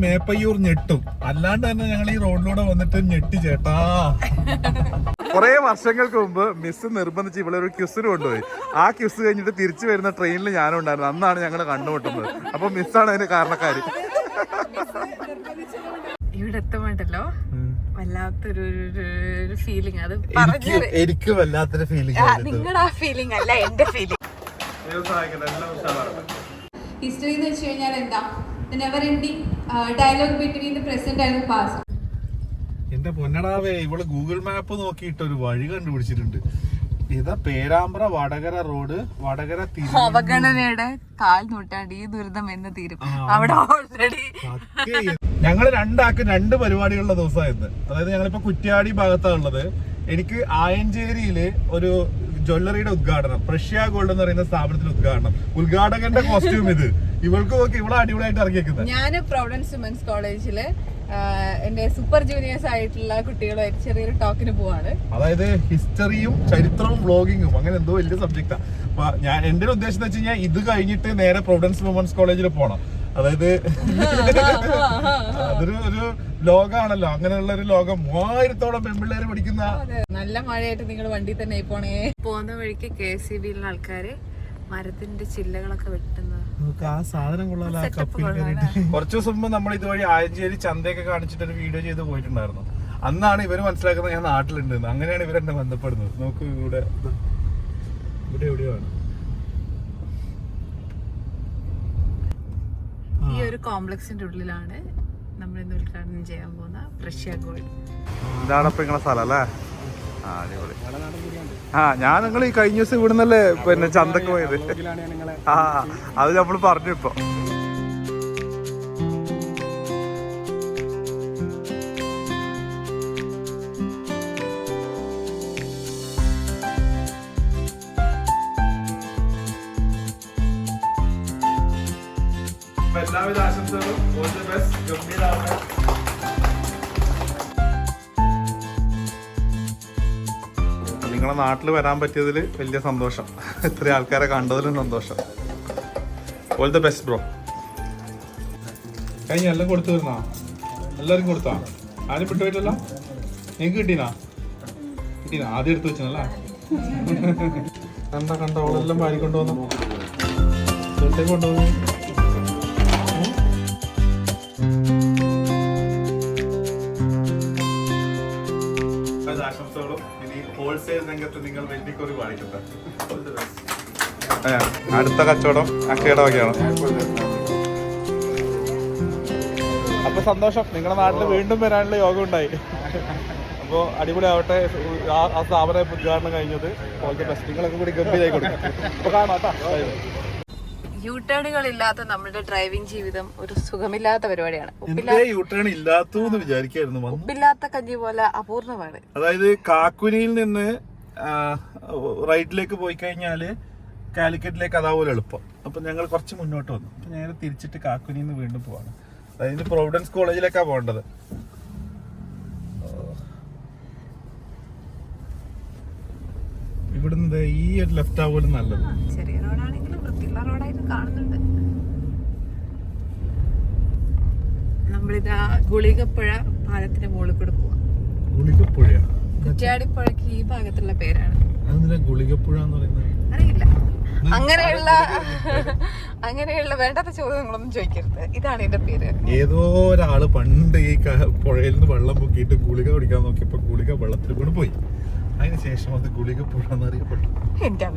മേപ്പയ്യൂർ ഞെട്ടും. അല്ലാണ്ട് തന്നെ ഞങ്ങൾ ഈ റോഡിലൂടെ വന്നിട്ട് ഞെട്ടി ചേട്ടാ. കുറെ വർഷങ്ങൾക്ക് മുമ്പ് മിസ് നിർബന്ധിച്ച് ഇവിടെ ഒരു ക്വിസിന് കൊണ്ടുപോയി. ആ ക്വിസ് കഴിഞ്ഞിട്ട് തിരിച്ചു വരുന്ന ട്രെയിനിൽ ഞാനും ഉണ്ടായിരുന്നു. അന്നാണ് ഞങ്ങൾ കണ്ടുമുട്ടുന്നത്. അപ്പൊ മിസ്സാണ് അതിന് കാരണക്കാരി. ഇവിടെ എത്തുമ്പോണ്ടല്ലോ വല്ലാത്തൊരു ഫീലിംഗ്. അത് എനിക്ക് വല്ലാത്തൊരു ഫീലിംഗ്. നിങ്ങളുടെ ആ ഫീലിംഗ് അല്ല എന്റെ ഫീലിംഗ്. ഹിസ്റ്ററി എന്ന് വെച്ച് കഴിഞ്ഞാൽ എന്താ? Never ending dialogue between the present and the past. എന്റെ പൊന്നടാവേ, ഇവള് ഗൂഗിൾ മാപ്പ് നോക്കിയിട്ട് ഒരു വഴി കണ്ടുപിടിച്ചിട്ടുണ്ട്. ഇതാ പേരാമ്പ്ര വടകര റോഡ്, വടകര അവഗണനയുടെ 4 നൂറ്റാണ്ട് ഈ ദുരിതം എന്ന് തീരും. അവിടെ ഓൾറെഡി ഞങ്ങള് രണ്ടാൾക്ക് 2 പരിപാടികളുള്ള ദിവസമായിരുന്നു. അതായത് ഞങ്ങളിപ്പോ കുറ്റ്യാടി ഭാഗത്താണ് ഉള്ളത്. എനിക്ക് ആയഞ്ചേരിയില് ഒരു ജ്വല്ലറിയുടെ ഉദ്ഘാടനം, പ്രഷ്യ ഗോൾഡ് എന്ന് പറയുന്ന സ്ഥാപനത്തിന്റെ ഉദ്ഘാടകന്റെ കോസ്റ്റ്യൂം ഇത്. ഇവൾക്ക് നോക്കി ഇവിടെ അടിപൊളിയായിട്ട് ഇറങ്ങിയേക്കുന്നത്. ഞാൻ പ്രൊവിഡൻസ് വിമൻസ് കോളേജില് എന്റെ സൂപ്പർ ജൂനിയേഴ്സ് ആയിട്ടുള്ള കുട്ടികളുമായിട്ട് ചെറിയൊരു ടോക്കിന് പോവാണ്. അതായത് ഹിസ്റ്ററിയും ചരിത്രവും വ്ളോഗിങ്ങും അങ്ങനെ എന്തോ വലിയ സബ്ജക്റ്റാ. അപ്പൊ ഞാൻ എന്റെ ഉദ്ദേശം എന്ന് വെച്ച് കഴിഞ്ഞാൽ ഇത് കഴിഞ്ഞിട്ട് നേരെ പ്രൊവിഡൻസ് വിമൻസ് കോളേജിൽ പോകണം. അതായത് ഒരു ലോകമാണല്ലോ, അങ്ങനെയുള്ള ഒരു ലോകം. 3000-ഓളം പെൺപിള്ളേര് പഠിക്കുന്ന. നല്ല മഴയായിട്ട് നിങ്ങൾ വണ്ടി തന്നെ പോണേ. പോകുന്ന വഴിക്ക് KCB ആൾക്കാര് മരത്തിന്റെ ചില്ലകളൊക്കെ വെട്ടുന്നത്. ആ സാധനം കൊള്ളാലോ. കുറച്ചു ദിവസം മുമ്പ് നമ്മൾ ഇതുവഴി ആയഞ്ചേരി ചന്തയൊക്കെ കാണിച്ചിട്ട് ഒരു വീഡിയോ ചെയ്ത് പോയിട്ടുണ്ടായിരുന്നു. അന്നാണ് ഇവര് മനസ്സിലാക്കുന്നത് ഞാൻ നാട്ടിലുണ്ട്. അങ്ങനെയാണ് ഇവരെന്നെ ബന്ധപ്പെടുന്നത്. നോക്കൂ, ഇവിടെ എവിടെയാണ് ഈ ഒരു കോംപ്ലക്സിന്റെ ഉള്ളിലാണ് നമ്മൾ ഇന്ന് ഉദ്ഘാടനം ചെയ്യാൻ പോകുന്ന പ്രഷ്യ ഗോൾഡ്. ഇതാണ് ഇപ്പൊ നിങ്ങളെ സ്ഥലം അല്ലേ? അടിപൊളി. ഞാൻ നിങ്ങൾ ഈ കഴിഞ്ഞ ദിവസം ഇവിടുന്നല്ലേ പിന്നെ ചന്തക്ക് പോയത്? അത് നമ്മൾ പറഞ്ഞു. ഇപ്പൊ എല്ലാവിധ ആശംസകളും. All the best. ഗംഭീരമാവട്ടെ. നിങ്ങളെ നാട്ടിൽ വരാൻ പറ്റിയതിൽ വലിയ സന്തോഷം. ഇത്രയും ആൾക്കാരെ കണ്ടതിലും സന്തോഷം. All the best bro. കഴിഞ്ഞ എല്ലാം കൊടുത്തു വരുന്നാ? എല്ലാവർക്കും കൊടുത്താ? ആരും വിട്ടുപോയിട്ടല്ലോ? നിങ്ങൾക്ക് കിട്ടീനാ? ആദ്യം എടുത്തു വെച്ചല്ലേ? കണ്ട അവളെല്ലാം വാരി കൊണ്ടുവന്നു. കൊണ്ടുവന്നു. ആശംസകളും. ഇനി ഹോൾസെയിൽ രംഗത്ത് നിങ്ങൾ വെല്ലിക്കൊരു പാടിക്കട്ടെ. അടുത്ത കച്ചവടം അക്ഷയുടെ വകയാണ്. അപ്പൊ സന്തോഷം. നിങ്ങളുടെ നാട്ടിൽ വീണ്ടും വരാനുള്ള യോഗം ഉണ്ടായി. അപ്പോൾ അടിപൊളി ആവട്ടെ. ആ സ്ഥാപന ഉദ്ഘാടനം കഴിഞ്ഞത്. All the best. നിങ്ങളൊക്കെ കൂടി ഗംഭീരായി കൊടുക്കും. അപ്പൊ കാണാം. യൂട്ടേണുകളില്ലാത്ത നമ്മുടെ ഡ്രൈവിംഗ് ജീവിതം ഒരു സുഖമില്ലാത്ത പരിപാടിയാണ്. യൂട്ടേൺ ഇല്ലാത്തൂന്ന് വിചാരിക്കായിരുന്നു. ഉപ്പില്ലാത്ത കഞ്ഞി പോലെ അപൂർണമാണ്. അതായത് കാക്കുനിയിൽ നിന്ന് റൈറ്റിലേക്ക് പോയി കഴിഞ്ഞാല് കാലിക്കറ്റിലേക്ക് അതാപോലെ എളുപ്പം. അപ്പൊ ഞങ്ങൾ കുറച്ച് മുന്നോട്ട് വന്നു. അപ്പൊ നേരെ തിരിച്ചിട്ട് കാക്കുനിയിൽ നിന്ന് വീണ്ടും പോവാണ്. അതായത് പ്രൊവിഡൻസ് കോളേജിലേക്കാണ് പോകേണ്ടത്. ഇവിടുന്ന് ഈ ഒരു ലെഫ്റ്റ് ആവുമല്ലോ നല്ലത്. ചെറിയ റോഡാണെങ്കിലും വൃത്തിയുള്ള റോഡായിട്ട് കാണുന്നുണ്ട്. നമ്മളിതാ ഗുളികപ്പുഴ പാലത്തിന്റെ മുകളിൽ കൂടെ പോവാം. ഗുളികപ്പുഴ? കുറ്റ്യാടിപ്പുഴക്ക് ഈ ഭാഗത്തുള്ള പേരാണ്. ഗുളികപ്പുഴ എന്ന് പറയുന്നത് അറിയില്ല. അങ്ങനെയുള്ള വേണ്ടാത്ത ചോദ്യങ്ങളൊന്നും ചോദിക്കരുത്. ഇതാണ് എന്റെ പേര്. ഏതോ ഒരാള് പണ്ട് ഈ പുഴയിൽ നിന്ന് വെള്ളം പൊക്കിയിട്ട് ഗുളിക കുടിക്കാൻ നോക്കിയപ്പോ ഗുളിക വെള്ളത്തിൽ കൂടെ പോയി. അതിനുശേഷം അത് ഗുളികപ്പുഴ എന്നറിയപ്പെട്ടു. എന്റെ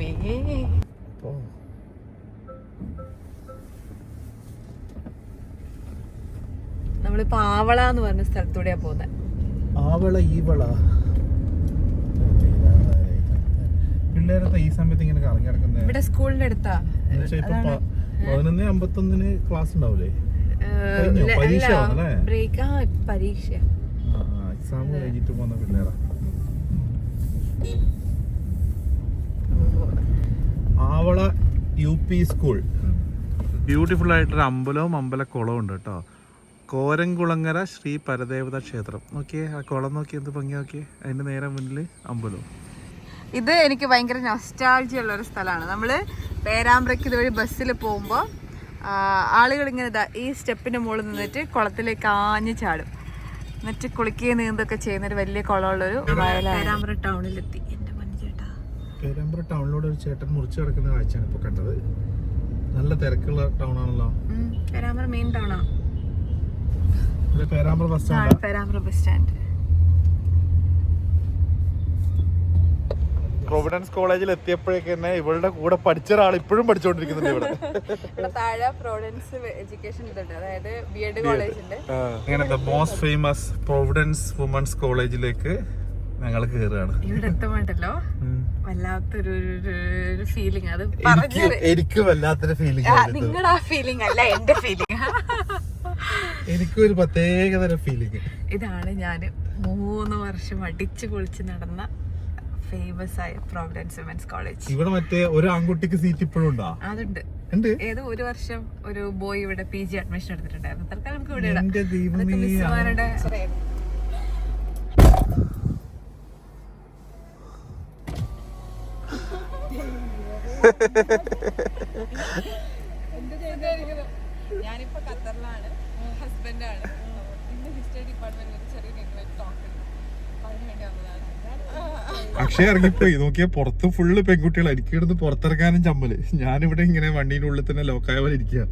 നമ്മളിപ്പോ ആവള എന്ന് പറഞ്ഞ സ്ഥലത്തൂടെയാ പോകുന്നത്. ആവള ഈവള പിള്ളേരത്തെ ഈ സമയത്ത് ഇങ്ങനെ കറങ്ങി നടക്കുന്നത്. ഇവിടെ സ്കൂളിന്റെ അടുത്താ. 11:51 ക്ലാസ് ഉണ്ടാവൂലേ? പരീക്ഷ എക്സാം കഴിഞ്ഞിട്ട് പോകുന്ന പിള്ളേരാ. Avala UP school. ബ്യൂട്ടിഫുൾ ആയിട്ടൊരു അമ്പലവും അമ്പലക്കുളവും ഉണ്ട് കേട്ടോ. കോരംകുളങ്ങര ശ്രീ പരദേവത ക്ഷേത്രം. നോക്കിയേ ആ കുളം, നോക്കി എന്ത് ഭംഗി. നോക്കിയേ അതിന്റെ നേരെ മുന്നിൽ അമ്പലവും. ഇത് എനിക്ക് ഭയങ്കര നൊസ്റ്റാൾജിയ ഉള്ള ഒരു സ്ഥലമാണ്. നമ്മള് പേരാമ്പ്രയ്ക്ക് ഇതുവഴി ബസ്സിൽ പോകുമ്പോൾ ആളുകൾ ഇങ്ങനെ ഈ സ്റ്റെപ്പിന്റെ മുകളിൽ നിന്നിട്ട് കുളത്തിലേക്ക് ആഞ്ഞു ചാടും. എന്നിട്ട് കുളിക്കുകയും നീന്തൊക്കെ ചെയ്യുന്ന ഒരു വലിയ കുളമുള്ളൊരു വയലാണ്. പേരാമ്പ്ര ടൗണിലെത്തി. എന്റെ ചേട്ടാ, പേരാമ്പ്ര ടൗണിലൂടെ ഒരു ചേട്ടൻ മുറിച്ച് കിടക്കുന്ന കാഴ്ചയാണ് ഇപ്പൊ കണ്ടത്. നല്ല തിരക്കുള്ള ടൗൺ ആണല്ലോ. പേരാമ്പ്ര മെയിൻ ടൗണാ. Perambra bus stand. Perambra bus stand. Providence കോളേജിൽ എത്തിയപ്പോഴേക്ക് തന്നെ ഇവളുടെ കൂടെ പഠിച്ച ഒരാൾ ഇപ്പോഴും പഠിച്ചുകൊണ്ടിരിക്കുന്നുണ്ട് ഇവിടെ. താഴെ പ്രൊവിഡൻസ് എഡ്യൂക്കേഷൻ ഇതുണ്ട്, അതായത് ബി.എഡ് കോളേജ് ഉണ്ട്. ഇങ്ങനെ the most famous Providence women's കോളേജിലേക്ക് ഞങ്ങൾ കയറുകയാണ്. ഇവിടെ എത്തുമ്പോണ്ടല്ലോ വല്ലാത്തൊരു ഫീലിംഗ്. അത് എനിക്ക് വല്ലാത്തൊരു ഫീലിംഗ്. നിങ്ങളുടെ ആ ഫീലിംഗ് അല്ല എന്റെ ഫീലിംഗ്. എനിക്കൊരു പ്രത്യേകതര ഫീലിംഗ്. ഇതാണ് ഞാൻ 3 വർഷം അടിച്ചു പൊളിച്ച് നടന്ന ഫേമസ് ആയ പ്രൊവിഡൻസ് വിമൻസ് കോളേജ്. ഇവിടെ മറ്റേ ഒരു ആൺകുട്ടിക്ക് സീറ്റ് ഇപ്പോഴും ഉണ്ടോ? അതുണ്ട്. ഏതോ ഒരു വർഷം ഒരു ബോയ് ഇവിടെ PG അഡ്മിഷൻ എടുത്തിട്ടുണ്ടായിരുന്നു. തൽക്കാലം നമുക്ക് ഇവിടെ മിസ്സുമാരുടെ ഞാനിപ്പോ ഖത്തറിലാണ്, ഹസ്ബൻഡാണ്. ഇന്ന് ഹിസ്റ്ററി ഡിപ്പാർട്ട്മെന്റിൽ ചെറിയൊരു ടോക്ക് അതിന് വേണ്ടി വന്നതാണ്. അക്ഷയ ഇറങ്ങിപ്പോയി നോക്കിയാ പുറത്ത് ഫുള്ള് പെൺകുട്ടികൾ. എനിക്ക് ഇവിടുന്ന് പുറത്തിറങ്ങാനും ചമ്മല്. ഞാനിവിടെ ഇങ്ങനെ വണ്ടിയുടെ ഉള്ളിൽ തന്നെ ലോക്കായ പോലെ ഇരിക്കുക.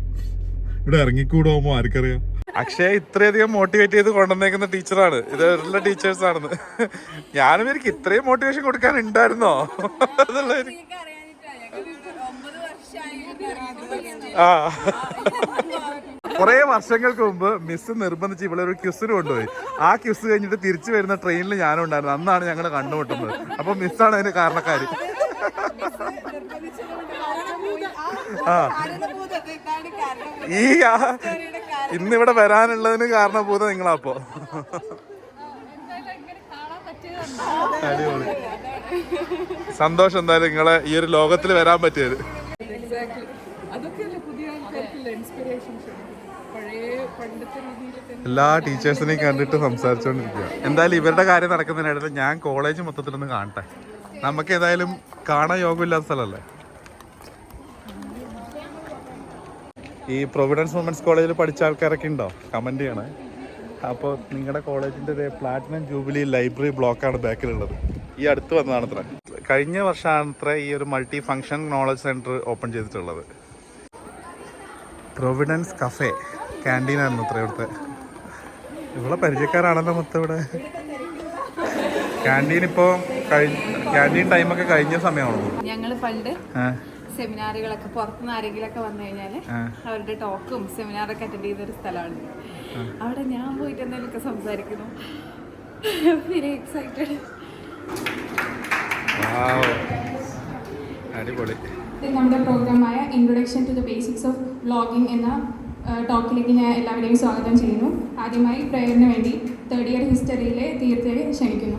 ഇവിടെ ഇറങ്ങിക്കൂടുമോ ആർക്കറിയാം. അക്ഷയ ഇത്രയധികം മോട്ടിവേറ്റ് ചെയ്ത് കൊണ്ടുവന്നേക്കുന്ന ടീച്ചറാണ്. ഇത് എല്ലാ ടീച്ചേഴ്സ് ആണെന്ന് ഞാനും എനിക്ക് ഇത്രയും മോട്ടിവേഷൻ കൊടുക്കാനുണ്ടായിരുന്നോ അതുള്ള. ആ കുറെ വർഷങ്ങൾക്ക് മുമ്പ് മിസ് നിർബന്ധിച്ച് ഇവിടെ ഒരു ക്വിസിന് കൊണ്ടുപോയി. ആ ക്വിസ് കഴിഞ്ഞിട്ട് തിരിച്ചു വരുന്ന ട്രെയിനിൽ ഞാനും ഉണ്ടായിരുന്നു. അന്നാണ് ഞങ്ങൾ കണ്ടുമുട്ടുന്നത്. അപ്പൊ മിസ്സാണ് അതിന് കാരണക്കാര്. ഇന്നിവിടെ വരാനുള്ളതിന് കാരണഭൂതം നിങ്ങളാപ്പോ. അടിപൊളി, സന്തോഷം എന്തായാലും നിങ്ങളെ ഈ ഒരു ലോകത്തിൽ വരാൻ പറ്റിയത്. എല്ലാ ടീച്ചേഴ്സിനെയും കണ്ടിട്ട് സംസാരിച്ചുകൊണ്ടിരിക്കുക. എന്തായാലും ഇവരുടെ കാര്യം നടക്കുന്നതിനിടയിൽ ഞാൻ കോളേജ് മൊത്തത്തിലൊന്ന് കാണട്ടെ. നമുക്ക് ഏതായാലും കാണാൻ യോഗമില്ലാത്ത സ്ഥലമല്ലേ. ഈ പ്രൊവിഡൻസ് വുമൻസ് കോളേജിൽ പഠിച്ച ആൾക്കാരൊക്കെ ഉണ്ടോ? കമൻറ്റ് ചെയ്യണേ. അപ്പോൾ നിങ്ങളുടെ കോളേജിൻ്റെ ഒരു പ്ലാറ്റിനം ജൂബിലി ലൈബ്രറി ബ്ലോക്കാണ് ബാക്കിലുള്ളത്. ഈ അടുത്ത് വന്നതാണ് അത്ര. കഴിഞ്ഞ വർഷമാണ് അത്ര ഈ ഒരു multi function knowledge centre open ചെയ്തിട്ടുള്ളത്. പ്രൊവിഡൻസ് കഫേ ക്യാൻറ്റീനായിരുന്നു അത്ര ഇവിടുത്തെ. ഇവിടെ പരിചയക്കാരാണല്ലോ മൊത്തം. ഇവിടെ ക്യാൻറ്റീൻ ഇപ്പോൾ ക്യാൻറ്റീൻ ടൈമൊക്കെ കഴിഞ്ഞ സമയമാണോ? ഞങ്ങൾ പണ്ട് സെമിനാറുകളൊക്കെ പുറത്തുനിന്ന് ആരെങ്കിലൊക്കെ വന്നു കഴിഞ്ഞാല് അവരുടെ ടോക്കും സെമിനാറൊക്കെ അറ്റൻഡ് ചെയ്തൊരു സ്ഥലമാണ്. അവിടെ ഞാൻ പോയിട്ട് എന്തെങ്കിലുമൊക്കെ സംസാരിക്കുന്നു. Very excited. അടിപൊളി. നമ്മുടെ പ്രോഗ്രാമായ introduction to the basics of vlogging എന്ന ടോക്കിലേക്ക് ഞാൻ എല്ലാവരെയും സ്വാഗതം ചെയ്യുന്നു. ആദ്യമായി പ്രേയറിന് വേണ്ടി 3rd ഇയർ ഹിസ്റ്ററിയിലെ തീർത്ഥയെ ക്ഷണിക്കുന്നു.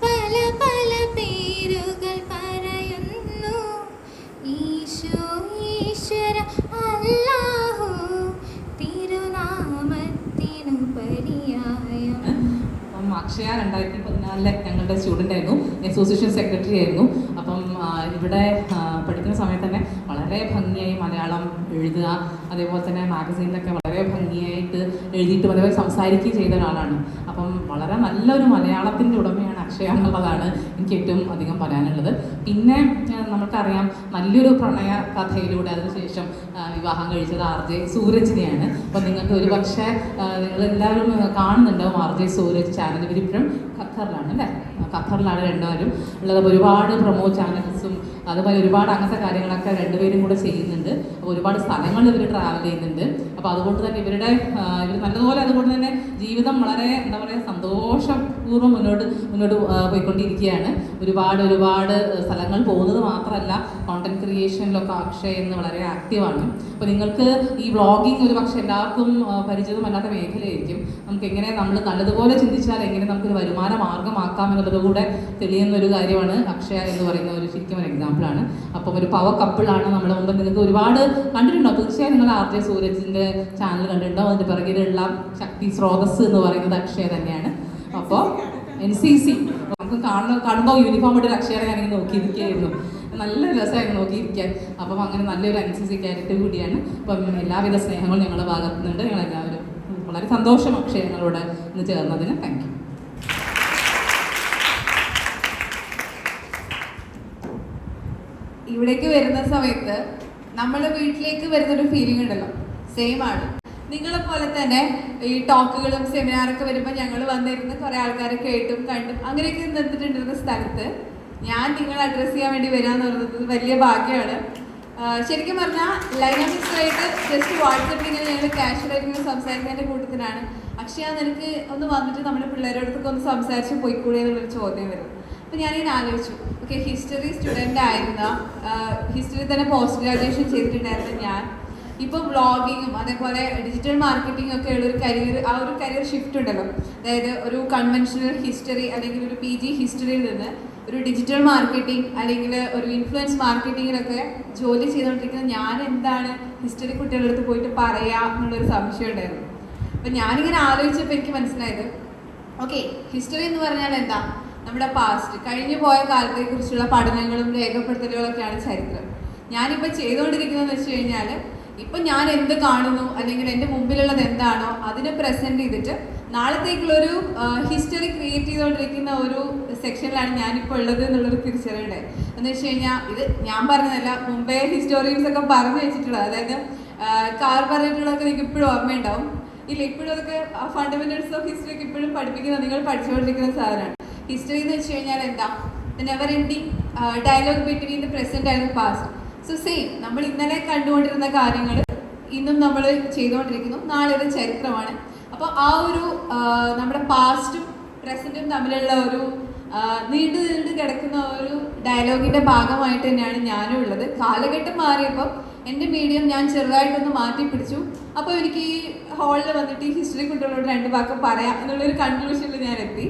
പല പല പേരുകൾ പറയുന്നു. ഈശോ ഈശ്വര അല്ലാഹു തിരുനാമത്തിനു പര്യായം. അക്ഷയ 2014 ഞങ്ങളുടെ സ്റ്റുഡൻ്റ് ആയിരുന്നു, അസോസിയേഷൻ സെക്രട്ടറി ആയിരുന്നു. അപ്പം ഇവിടെ പഠിക്കുന്ന സമയത്ത് തന്നെ വളരെ ഭംഗിയായി മലയാളം എഴുതുക, അതേപോലെ തന്നെ മാഗസീനിലൊക്കെ വളരെ ഭംഗിയായിട്ട് എഴുതിയിട്ടും അതേപോലെ സംസാരിക്കുകയും ചെയ്ത ഒരാളാണ്. അപ്പം വളരെ നല്ലൊരു മലയാളത്തിൻ്റെ ഉടമയാണ് അക്ഷയ എന്നുള്ളതാണ് എനിക്ക് ഏറ്റവും അധികം പറയാനുള്ളത്. പിന്നെ നമുക്കറിയാം നല്ലൊരു പ്രണയ കഥയിലൂടെ അതിനുശേഷം വിവാഹം കഴിച്ചത് RJ സൂരജിനെയാണ്. അപ്പം നിങ്ങൾക്ക് ഒരു പക്ഷേ നിങ്ങളെല്ലാവരും കാണുന്നുണ്ടാവും RJ സൂരജ് ചാനൽ. ഇവരിപ്പോഴും ഖത്തറിലാണ് അല്ലേ? ഖത്തറിലാണ് രണ്ടുപേരും ഉള്ളത്. ഒരുപാട് പ്രൊമോ ചാനൽസും അതുപോലെ ഒരുപാട് അങ്ങനത്തെ കാര്യങ്ങളൊക്കെ രണ്ടുപേരും കൂടെ ചെയ്യുന്നുണ്ട്. അപ്പോൾ ഒരുപാട് സ്ഥലങ്ങളിൽ ഇവർ ട്രാവൽ ചെയ്യുന്നുണ്ട്. അപ്പോൾ അതുകൊണ്ട് തന്നെ ഇവർ നല്ലതുപോലെ അതുകൊണ്ട് തന്നെ ജീവിതം വളരെ എന്താ പറയുക സന്തോഷപൂർവ്വം മുന്നോട്ട് പോയിക്കൊണ്ടിരിക്കുകയാണ്. ഒരുപാട് സ്ഥലങ്ങൾ പോകുന്നത് മാത്രമല്ല കോണ്ടന്റ് ക്രിയേഷനിലൊക്കെ അക്ഷയ് എന്ന് വളരെ ആക്റ്റീവാണ്. അപ്പോൾ നിങ്ങൾക്ക് ഈ വ്ളോഗിങ് ഒരു പക്ഷേ എല്ലാവർക്കും പരിചിതമല്ലാത്ത മേഖലയായിരിക്കും. നമുക്ക് എങ്ങനെ നമ്മൾ നല്ലതുപോലെ ചിന്തിച്ചാൽ എങ്ങനെ നമുക്കൊരു വരുമാന മാർഗ്ഗമാക്കാം എന്നുള്ളത് കൂടെ തെളിയുന്ന ഒരു കാര്യമാണ് അക്ഷയ എന്ന് പറയുന്ന ഒരു ശരിക്കും ഒരു എക്സാമ്പിളാണ്. അപ്പം ഒരു പവർ കപ്പിളാണ് നമ്മുടെ മുമ്പ്. നിങ്ങൾക്ക് ഒരുപാട് കണ്ടിട്ടുണ്ടോ? തീർച്ചയായും നിങ്ങൾ RJ സൂരജിൻ്റെ ചാനൽ കണ്ടിട്ടുണ്ടോ? അതിൻ്റെ പിറകിലുള്ള ശക്തി സ്രോതസ് എന്ന് പറയുന്നത് അക്ഷയ തന്നെയാണ്. അപ്പോൾ NCC നമുക്ക് കാണുമ്പോൾ യൂണിഫോം ഇട്ട് അക്ഷയനെ ഞാനിങ്ങനെ നോക്കിയിരിക്കുകയായിരുന്നു. നല്ല രസമായിരുന്നു നോക്കിയിരിക്കാൻ. അപ്പം അങ്ങനെ നല്ലൊരു NCC ക്യാരക്ടർ കൂടിയാണ്. അപ്പം എല്ലാവിധ സ്നേഹങ്ങളും ഞങ്ങളുടെ ഭാഗത്തു നിന്നുണ്ട്. ഞങ്ങളെല്ലാവരും വളരെ സന്തോഷം അക്ഷയ ഞങ്ങളോട് ഇന്ന് ചേർന്നതിന്. Thank you. ഇവിടേക്ക് വരുന്ന സമയത്ത് നമ്മൾ വീട്ടിലേക്ക് വരുന്നൊരു ഫീലിംഗ് ഉണ്ടല്ലോ, സെയിം ആണ്. നിങ്ങളെ പോലെ തന്നെ ഈ ടോക്കുകളും സെമിനാറൊക്കെ വരുമ്പോൾ ഞങ്ങൾ വന്നിരുന്ന് കുറേ ആൾക്കാരെ കേട്ടും കണ്ടും അങ്ങനെയൊക്കെ നിന്നിട്ടുണ്ടിരുന്ന സ്ഥലത്ത് ഞാൻ നിങ്ങളെ അഡ്രസ്സ് ചെയ്യാൻ വേണ്ടി വരാമെന്ന് പറയുന്നത് വലിയ ഭാഗ്യമാണ്. ശരിക്കും പറഞ്ഞാൽ ലൈനായിട്ട് ജസ്റ്റ് വാട്സപ്പിൽ ഇങ്ങനെ ഞങ്ങൾ കാഷ്വലായിട്ട് ഇങ്ങനെ സംസാരിക്കുന്നതിൻ്റെ കൂട്ടത്തിലാണ് അക്ഷയ നിനക്ക് ഒന്ന് വന്നിട്ട് നമ്മുടെ പിള്ളേരോടൊക്കെ ഒന്ന് സംസാരിച്ച് പോയിക്കൂടെ എന്നുള്ളൊരു ചോദ്യം വരും. അപ്പോൾ ഞാനിങ്ങനെ ആലോചിച്ചു, ഓക്കെ, ഹിസ്റ്ററി സ്റ്റുഡൻ്റ് ആയിരുന്ന, ഹിസ്റ്ററി തന്നെ പോസ്റ്റ് ഗ്രാജുവേഷൻ ചെയ്തിട്ടുണ്ടായിരുന്ന ഞാൻ ഇപ്പോൾ വ്ളോഗിങ്ങും അതേപോലെ ഡിജിറ്റൽ മാർക്കറ്റിംഗ് ഒക്കെ ഉള്ളൊരു കരിയർ, ആ ഒരു കരിയർ ഷിഫ്റ്റ് ഉണ്ടല്ലോ. അതായത് ഒരു കൺവെൻഷണൽ ഹിസ്റ്ററി അല്ലെങ്കിൽ ഒരു PG ഹിസ്റ്ററിയിൽ നിന്ന് ഒരു ഡിജിറ്റൽ മാർക്കറ്റിംഗ് അല്ലെങ്കിൽ ഒരു ഇൻഫ്ലുവൻസ് മാർക്കറ്റിങ്ങിലൊക്കെ ജോലി ചെയ്തുകൊണ്ടിരിക്കുന്ന ഞാൻ എന്താണ് ഹിസ്റ്ററി കുട്ടികളുടെ അടുത്ത് പോയിട്ട് പറയാം എന്നുള്ളൊരു സംശയം ഉണ്ടായിരുന്നു. അപ്പം ഞാനിങ്ങനെ ആലോചിച്ചപ്പോൾ എനിക്ക് മനസ്സിലായത്, ഓക്കെ, ഹിസ്റ്ററി എന്ന് പറഞ്ഞാൽ എന്താ, നമ്മുടെ പാസ്റ്റ്, കഴിഞ്ഞു പോയ കാലത്തെക്കുറിച്ചുള്ള പഠനങ്ങളും രേഖപ്പെടുത്തലുകളൊക്കെയാണ് ചരിത്രം. ഞാനിപ്പോൾ ചെയ്തുകൊണ്ടിരിക്കുന്നതെന്ന് വെച്ച് കഴിഞ്ഞാൽ ഇപ്പം ഞാൻ എന്ത് കാണുന്നു അല്ലെങ്കിൽ എൻ്റെ മുമ്പിലുള്ളത് എന്താണോ അതിനെ പ്രസൻറ്റ് ചെയ്തിട്ട് നാളത്തേക്കുള്ളൊരു ഹിസ്റ്ററി ക്രിയേറ്റ് ചെയ്തുകൊണ്ടിരിക്കുന്ന ഒരു സെക്ഷനിലാണ് ഞാനിപ്പോൾ ഉള്ളത് എന്നുള്ളൊരു തിരിച്ചറിവുണ്ടായി. എന്ന് വെച്ച് കഴിഞ്ഞാൽ ഇത് ഞാൻ പറഞ്ഞതല്ല, മുമ്പേ ഹിസ്റ്റോറിയൻസ് ഒക്കെ പറഞ്ഞു വെച്ചിട്ടുള്ളത്. അതായത് കാർ പറഞ്ഞിട്ടുള്ളതൊക്കെ നിങ്ങൾക്ക് ഇപ്പോഴും ഓർമ്മയുണ്ടാവും. ഇല്ല, ഇപ്പോഴും അതൊക്കെ ഫണ്ടമെന്റൽസ് ഓഫ് ഹിസ്റ്ററി ഒക്കെ ഇപ്പോഴും പഠിപ്പിക്കുന്നത് നിങ്ങൾ പഠിച്ചുകൊണ്ടിരിക്കുന്ന സാധനമാണ്. ഹിസ്റ്ററി എന്ന് വെച്ച് കഴിഞ്ഞാൽ എന്താ, never ending dialogue between the present and the past. So same, നമ്മൾ ഇന്നലെ കണ്ടുകൊണ്ടിരുന്ന കാര്യങ്ങൾ ഇന്നും നമ്മൾ ചെയ്തുകൊണ്ടിരിക്കുന്നു, നാളെ ഒരു ചരിത്രമാണ്. അപ്പോൾ ആ ഒരു നമ്മുടെ പാസ്റ്റും പ്രസൻറ്റും തമ്മിലുള്ള ഒരു നീണ്ടു കിടക്കുന്ന ഒരു ഡയലോഗിൻ്റെ ഭാഗമായിട്ട് തന്നെയാണ് ഞാനും ഉള്ളത്. കാലഘട്ടം മാറിയപ്പോൾ എൻ്റെ മീഡിയം ഞാൻ ചെറുതായിട്ടൊന്ന് മാറ്റി പിടിച്ചു. അപ്പോൾ എനിക്ക് ഈ ഹാളിൽ വന്നിട്ട് ഈ ഹിസ്റ്ററി കുട്ടികളോട് 2 വാക്ക് പറയാം എന്നുള്ളൊരു കൺക്ലൂഷനിൽ ഞാൻ എത്തി.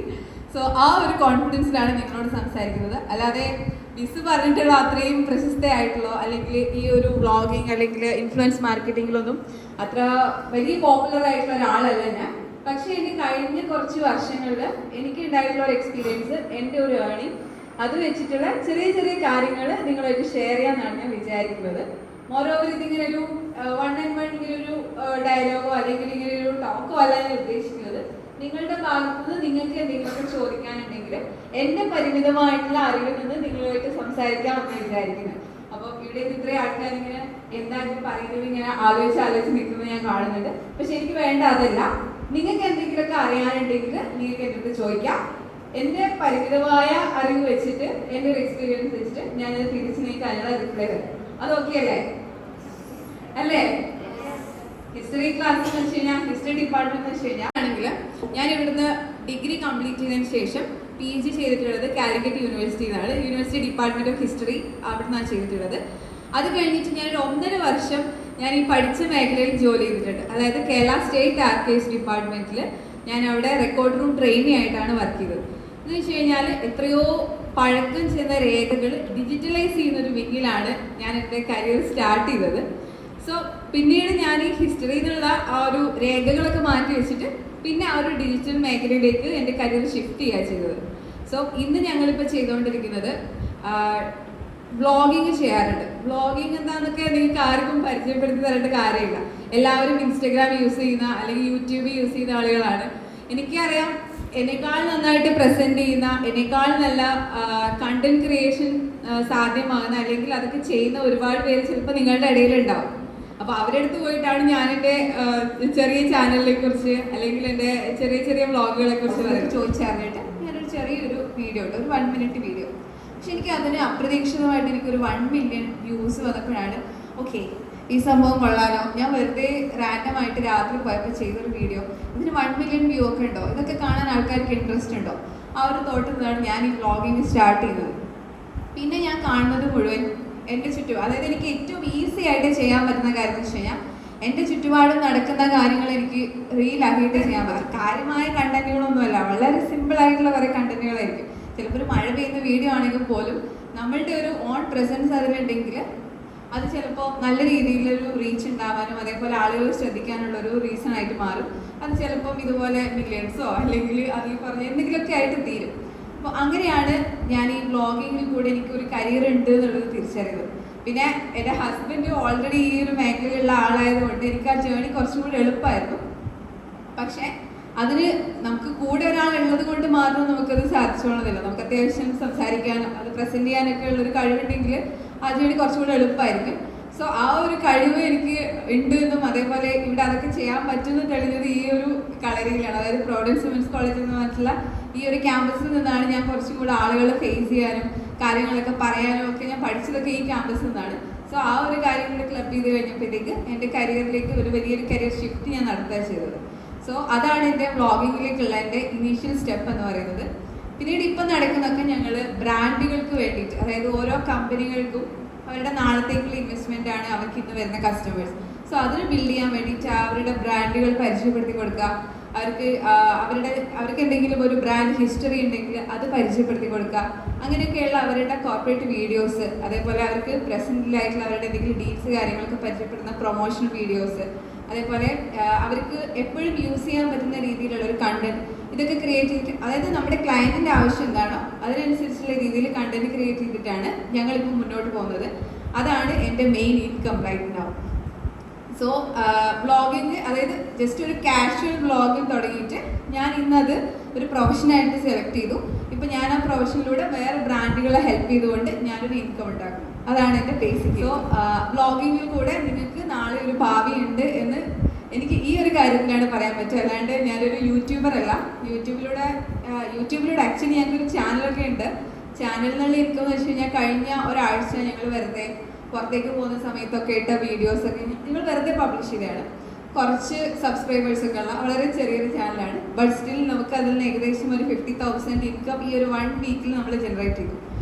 സോ ആ ഒരു കോൺഫിഡൻസിലാണ് നിങ്ങളോട് സംസാരിക്കുന്നത്. അല്ലാതെ മിസ് പറഞ്ഞിട്ടുള്ള അത്രയും പ്രശസ്തയായിട്ടുള്ളോ അല്ലെങ്കിൽ ഈ ഒരു വ്ളോഗിങ് അല്ലെങ്കിൽ ഇൻഫ്ലുവൻസ് മാർക്കറ്റിങ്ങിലൊന്നും അത്ര വലിയ പോപ്പുലർ ആയിട്ടുള്ള ഒരാളല്ല ഞാൻ. പക്ഷേ എനിക്ക് കഴിഞ്ഞ കുറച്ച് വർഷങ്ങളിൽ എനിക്ക് ഉണ്ടായിട്ടുള്ള ഒരു എക്സ്പീരിയൻസ്, എൻ്റെ ഒരു ഏർണിംഗ്, അത് വെച്ചിട്ടുള്ള ചെറിയ ചെറിയ കാര്യങ്ങൾ നിങ്ങളായിട്ട് ഷെയർ ചെയ്യാമെന്നാണ് ഞാൻ വിചാരിക്കുന്നത്. മോരോവർ ഇതിങ്ങനെ ഒരു 1-on-1 ഇങ്ങനെ ഒരു ഡയലോഗോ അല്ലെങ്കിൽ ഇങ്ങനെ ഒരു ടോക്കോ അല്ല ഞാൻ ഉദ്ദേശിക്കുന്നത്. നിങ്ങളുടെ ഭാഗത്തുനിന്ന് നിങ്ങൾക്ക് എന്തെങ്കിലുമൊക്കെ ചോദിക്കാനുണ്ടെങ്കിൽ എൻ്റെ പരിമിതമായിട്ടുള്ള അറിവിൽ നിന്ന് നിങ്ങളുമായിട്ട് സംസാരിക്കാമെന്ന് വിചാരിക്കുന്നത്. അപ്പോൾ ഇവിടെ ഇത്രയും ആൾക്കാർ ഇങ്ങനെ എന്തായാലും പറയുന്നത് ഇങ്ങനെ ആലോചിച്ച് നിൽക്കുന്നത് ഞാൻ കാണുന്നുണ്ട്. പക്ഷെ എനിക്ക് വേണ്ട അതല്ല, നിങ്ങൾക്ക് എന്തെങ്കിലുമൊക്കെ അറിയാനുണ്ടെങ്കിൽ നിങ്ങൾക്ക് എൻ്റെ അടുത്ത് ചോദിക്കാം. എൻ്റെ പരിമിതമായ അറിവ് വെച്ചിട്ട് എൻ്റെ ഒരു എക്സ്പീരിയൻസ് വെച്ചിട്ട് ഞാനത് തിരിച്ച് നിങ്ങൾക്ക് അതിനുള്ള റിപ്ലൈ തരാം. അത് ഓക്കെ അല്ലേ? ഹിസ്റ്ററി ക്ലാസ് എന്ന് വെച്ച് കഴിഞ്ഞാൽ, ഹിസ്റ്ററി ഡിപ്പാർട്ട്മെന്റ് എന്ന് വെച്ച് കഴിഞ്ഞാൽ ആണെങ്കിൽ ഞാൻ ഇവിടുന്ന് ഡിഗ്രി കംപ്ലീറ്റ് ചെയ്തതിന് ശേഷം PG ചെയ്തിട്ടുള്ളത് കാലിക്കറ്റ് യൂണിവേഴ്സിറ്റിയിലാണ്. യൂണിവേഴ്സിറ്റി ഡിപ്പാർട്ട്മെന്റ് ഓഫ് ഹിസ്റ്ററി അവിടെ നിന്നാണ് ചെയ്തിട്ടുള്ളത്. അത് കഴിഞ്ഞിട്ട് ഞാനൊരു 1.5 വർഷം ഞാൻ ഈ പഠിച്ച മേഖലയിൽ ജോലി ചെയ്തിട്ടുണ്ട്. അതായത് കേരള സ്റ്റേറ്റ് ആർക്കൈവ്സ് ഡിപ്പാർട്ട്മെന്റിൽ ഞാൻ അവിടെ റെക്കോർഡ് റൂം ട്രെയിനി ആയിട്ടാണ് വർക്ക് ചെയ്തത്. എന്ന് വെച്ച് കഴിഞ്ഞാൽ എത്രയോ പഴക്കം ചെന്ന രേഖകൾ ഡിജിറ്റലൈസ് ചെയ്യുന്ന ഒരു വിങ്ങിലാണ് ഞാൻ എൻ്റെ കരിയർ സ്റ്റാർട്ട് ചെയ്തത്. സോ പിന്നീട് ഞാൻ ഈ ഹിസ്റ്ററിയിൽ നിന്നുള്ള ആ ഒരു രേഖകളൊക്കെ മാറ്റി വെച്ചിട്ട് പിന്നെ ആ ഒരു ഡിജിറ്റൽ മേഖലയിലേക്ക് എൻ്റെ കരിയർ ഷിഫ്റ്റ് ചെയ്യുക ചെയ്തത്. സോ ഇന്ന് ഞങ്ങളിപ്പോൾ ചെയ്തുകൊണ്ടിരിക്കുന്നത് വ്ളോഗിങ് ചെയ്യാറുണ്ട്. വ്ളോഗിങ് എന്താണെന്നൊക്കെ നിങ്ങൾക്ക് ആർക്കും പരിചയപ്പെടുത്തി തരേണ്ട കാര്യമില്ല. എല്ലാവരും ഇൻസ്റ്റഗ്രാം യൂസ് ചെയ്യുന്ന അല്ലെങ്കിൽ യൂട്യൂബ് യൂസ് ചെയ്യുന്ന ആളുകളാണ്. എനിക്കറിയാം, എന്നെക്കാൾ നന്നായിട്ട് പ്രസൻറ്റ് ചെയ്യുന്ന, എന്നെക്കാൾ നല്ല കണ്ടന്റ് ക്രിയേഷൻ സാധ്യമാകുന്ന അല്ലെങ്കിൽ അതൊക്കെ ചെയ്യുന്ന ഒരുപാട് പേര് ചിലപ്പോൾ നിങ്ങളുടെ ഇടയിലുണ്ടാവും. അപ്പോൾ അവരുടെ അടുത്ത് പോയിട്ടാണ് ഞാൻ എൻ്റെ ചെറിയ ചാനലിനെ കുറിച്ച് അല്ലെങ്കിൽ എൻ്റെ ചെറിയ ചെറിയ വ്ളോഗുകളെ കുറിച്ച് ചോദിച്ചറിഞ്ഞിട്ട് ഞാനൊരു ചെറിയൊരു വീഡിയോ ഉണ്ട്, ഒരു 1 മിനിറ്റ് വീഡിയോ. പക്ഷെ എനിക്ക് അതിന് അപ്രതീക്ഷിതമായിട്ട് എനിക്കൊരു 1 മില്യൺ വ്യൂസ് വന്നപ്പോഴാണ് ഓക്കെ, ഈ സംഭവം കൊള്ളാലോ. ഞാൻ വെറുതെ റാൻഡമായിട്ട് രാത്രി പോയപ്പോൾ ചെയ്തൊരു വീഡിയോ, ഇതിന് 1 മില്യൺ വ്യൂ ഒക്കെ ഉണ്ടോ, ഇതൊക്കെ കാണാൻ ആൾക്കാർക്ക് ഇൻട്രസ്റ്റ് ഉണ്ടോ, ആ ഒരു തോട്ടിൽ നിന്നാണ് ഞാൻ ഈ വ്ളോഗിങ് സ്റ്റാർട്ട് ചെയ്തത്. പിന്നെ ഞാൻ കാണുന്നത് മുഴുവൻ എൻ്റെ അതായത് എനിക്ക് ഏറ്റവും ഈസി ആയിട്ട് ചെയ്യാൻ പറ്റുന്ന കാര്യം എന്ന് വെച്ച് കഴിഞ്ഞാൽ എൻ്റെ ചുറ്റുപാടും നടക്കുന്ന കാര്യങ്ങൾ എനിക്ക് റീലാക്കിയിട്ട് ചെയ്യാൻ പറ്റും. കാര്യമായ കണ്ടന്റുകളൊന്നുമല്ല, വളരെ സിമ്പിളായിട്ടുള്ള കുറേ കണ്ടന്റുകളായിരിക്കും. ചിലപ്പോൾ ഒരു മഴ പെയ്യുന്ന വീഡിയോ ആണെങ്കിൽ പോലും നമ്മളുടെ ഒരു ഓൺ പ്രസൻസ് അതിലുണ്ടെങ്കിൽ അത് ചിലപ്പോൾ നല്ല രീതിയിലൊരു റീച്ച് ഉണ്ടാവാനും അതേപോലെ ആളുകൾ ശ്രദ്ധിക്കാനുള്ളൊരു റീസൺ ആയിട്ട് മാറും. അത് ചിലപ്പം ഇതുപോലെ മില്യൺസോ അല്ലെങ്കിൽ അതിൽ പറഞ്ഞ എന്തെങ്കിലുമൊക്കെ ആയിട്ട് തീരും. അപ്പോൾ അങ്ങനെയാണ് ഞാൻ ഈ വ്ളോഗിങ്ങിൽ കൂടെ എനിക്കൊരു കരിയർ ഉണ്ട് എന്നുള്ളത് തിരിച്ചറിയുന്നത്. പിന്നെ എൻ്റെ ഹസ്ബൻഡ് ഓൾറെഡി ഈ ഒരു മേഖലയിലുള്ള ആളായതുകൊണ്ട് എനിക്ക് ആ ജേണി കുറച്ചും കൂടി എളുപ്പമായിരുന്നു. പക്ഷേ അതിന് നമുക്ക് കൂടെ ഒരാളുള്ളത് കൊണ്ട് മാത്രം നമുക്കത് സാധിച്ചോളുന്നില്ല. നമുക്ക് അത്യാവശ്യം സംസാരിക്കാനും അത് പ്രസൻറ്റ് ചെയ്യാനൊക്കെ ഉള്ളൊരു കഴിവുണ്ടെങ്കിൽ ആ ജേണി കുറച്ചുകൂടി എളുപ്പമായിരിക്കും. സോ ആ ഒരു കഴിവ് എനിക്ക് ഉണ്ട് എന്നും അതേപോലെ ഇവിടെ അതൊക്കെ ചെയ്യാൻ പറ്റുമെന്ന് തെളിഞ്ഞത് ഈ ഒരു കളരിയിലാണ്. അതായത് പ്രോവിഡൻസ് വിമൻസ് കോളേജിൽ നിന്ന് പറഞ്ഞിട്ടുള്ള ഈ ഒരു ക്യാമ്പസിൽ നിന്നാണ് ഞാൻ കുറച്ചും കൂടെ ആളുകളെ ഫേസ് ചെയ്യാനും കാര്യങ്ങളൊക്കെ പറയാനും ഒക്കെ ഞാൻ പഠിച്ചതൊക്കെ ഈ ക്യാമ്പസിൽ നിന്നാണ്. സോ ആ ഒരു കാര്യം കൂടെ ക്ലബ് ചെയ്ത് കഴിഞ്ഞപ്പോഴത്തേക്ക് എൻ്റെ കരിയറിലേക്ക് ഒരു വലിയൊരു കരിയർ ഷിഫ്റ്റ് ഞാൻ നടത്തുകയാണ് ചെയ്തത്. സോ അതാണ് എൻ്റെ വ്ളോഗിങ്ങിലേക്കുള്ള എൻ്റെ ഇനീഷ്യൽ സ്റ്റെപ്പ് എന്ന് പറയുന്നത്. പിന്നീട് ഇപ്പം നടക്കുന്നതൊക്കെ ഞങ്ങൾ ബ്രാൻഡുകൾക്ക് വേണ്ടിയിട്ട്, അതായത് ഓരോ കമ്പനികൾക്കും അവരുടെ നാളത്തേക്കുള്ള ഇൻവെസ്റ്റ്മെൻ്റ് ആണ് അവർക്ക് ഇന്ന് വരുന്ന കസ്റ്റമേഴ്സ്. സോ അതിന് ബിൽഡ് ചെയ്യാൻ വേണ്ടിയിട്ട് അവരുടെ ബ്രാൻഡുകൾ പരിചയപ്പെടുത്തി കൊടുക്കുക, അവർക്ക് എന്തെങ്കിലും ഒരു ബ്രാൻഡ് ഹിസ്റ്ററി ഉണ്ടെങ്കിൽ അത് പരിചയപ്പെടുത്തി കൊടുക്കുക. അങ്ങനെയൊക്കെയുള്ള അവരുടെ കോർപ്പറേറ്റ് വീഡിയോസ്, അതേപോലെ അവർക്ക് പ്രസൻറ്റിലായിട്ടുള്ള അവരുടെ എന്തെങ്കിലും ഡീൽസ് കാര്യങ്ങളൊക്കെ പരിചയപ്പെടുന്ന പ്രൊമോഷണൽ വീഡിയോസ്, അതേപോലെ അവർക്ക് എപ്പോഴും യൂസ് ചെയ്യാൻ പറ്റുന്ന രീതിയിലുള്ള ഒരു കണ്ടന്റ്, ഇതൊക്കെ ക്രിയേറ്റ് ചെയ്തിട്ട്, അതായത് നമ്മുടെ ക്ലയൻറ്റിൻ്റെ ആവശ്യം എന്താണോ അതിനനുസരിച്ചുള്ള രീതിയിൽ കണ്ടന്റ് ക്രിയേറ്റ് ചെയ്തിട്ടാണ് ഞങ്ങളിപ്പോൾ മുന്നോട്ട് പോകുന്നത്. അതാണ് എൻ്റെ main income right now. So vlogging, അതായത് ജസ്റ്റ് ഒരു കാഷ്വൽ വ്ളോഗിങ് തുടങ്ങിയിട്ട് ഞാൻ ഇന്നത് ഒരു പ്രൊഫഷനായിട്ട് സെലക്ട് ചെയ്തു. ഇപ്പം ഞാൻ ആ പ്രൊഫഷനിലൂടെ വേറെ ബ്രാൻഡുകളെ ഹെൽപ്പ് ചെയ്തുകൊണ്ട് ഞാനൊരു ഇൻകം ഉണ്ടാക്കുന്നു. അതാണ് എൻ്റെ ബേസിക്. സോ വ്ളോഗിങ്ങിൽ കൂടെ നിങ്ങൾക്ക് നാളെ ഒരു ഭാവിയുണ്ട് എന്ന് എനിക്ക് ഈ ഒരു കാര്യത്തിലാണ് പറയാൻ പറ്റുക. അല്ലാണ്ട് ഞാനൊരു യൂട്യൂബർ അല്ല. യൂട്യൂബിലൂടെ ആക്ച്വലി ഞങ്ങൾക്കൊരു ചാനലൊക്കെ ഉണ്ട്. ചാനലിൽ നിന്നുള്ള ഇൻകം എന്ന് വെച്ച് കഴിഞ്ഞാൽ കഴിഞ്ഞ ഒരാഴ്ച ഞങ്ങൾ വെറുതെ പുറത്തേക്ക് പോകുന്ന സമയത്തൊക്കെ ഇട്ട വീഡിയോസൊക്കെ ഞങ്ങൾ വെറുതെ പബ്ലിഷ് ചെയ്തതാണ്. കുറച്ച് സബ്സ്ക്രൈബേഴ്സൊക്കെ ഉള്ള വളരെ ചെറിയൊരു ചാനലാണ്. ബട്ട് സ്റ്റിൽ നമുക്ക് അതിൽ നിന്ന് ഏകദേശം ഒരു 50,000 ഇൻകം ഈ ഒരു 1 വീക്കിൽ നമ്മൾ ജനറേറ്റ് ചെയ്തു.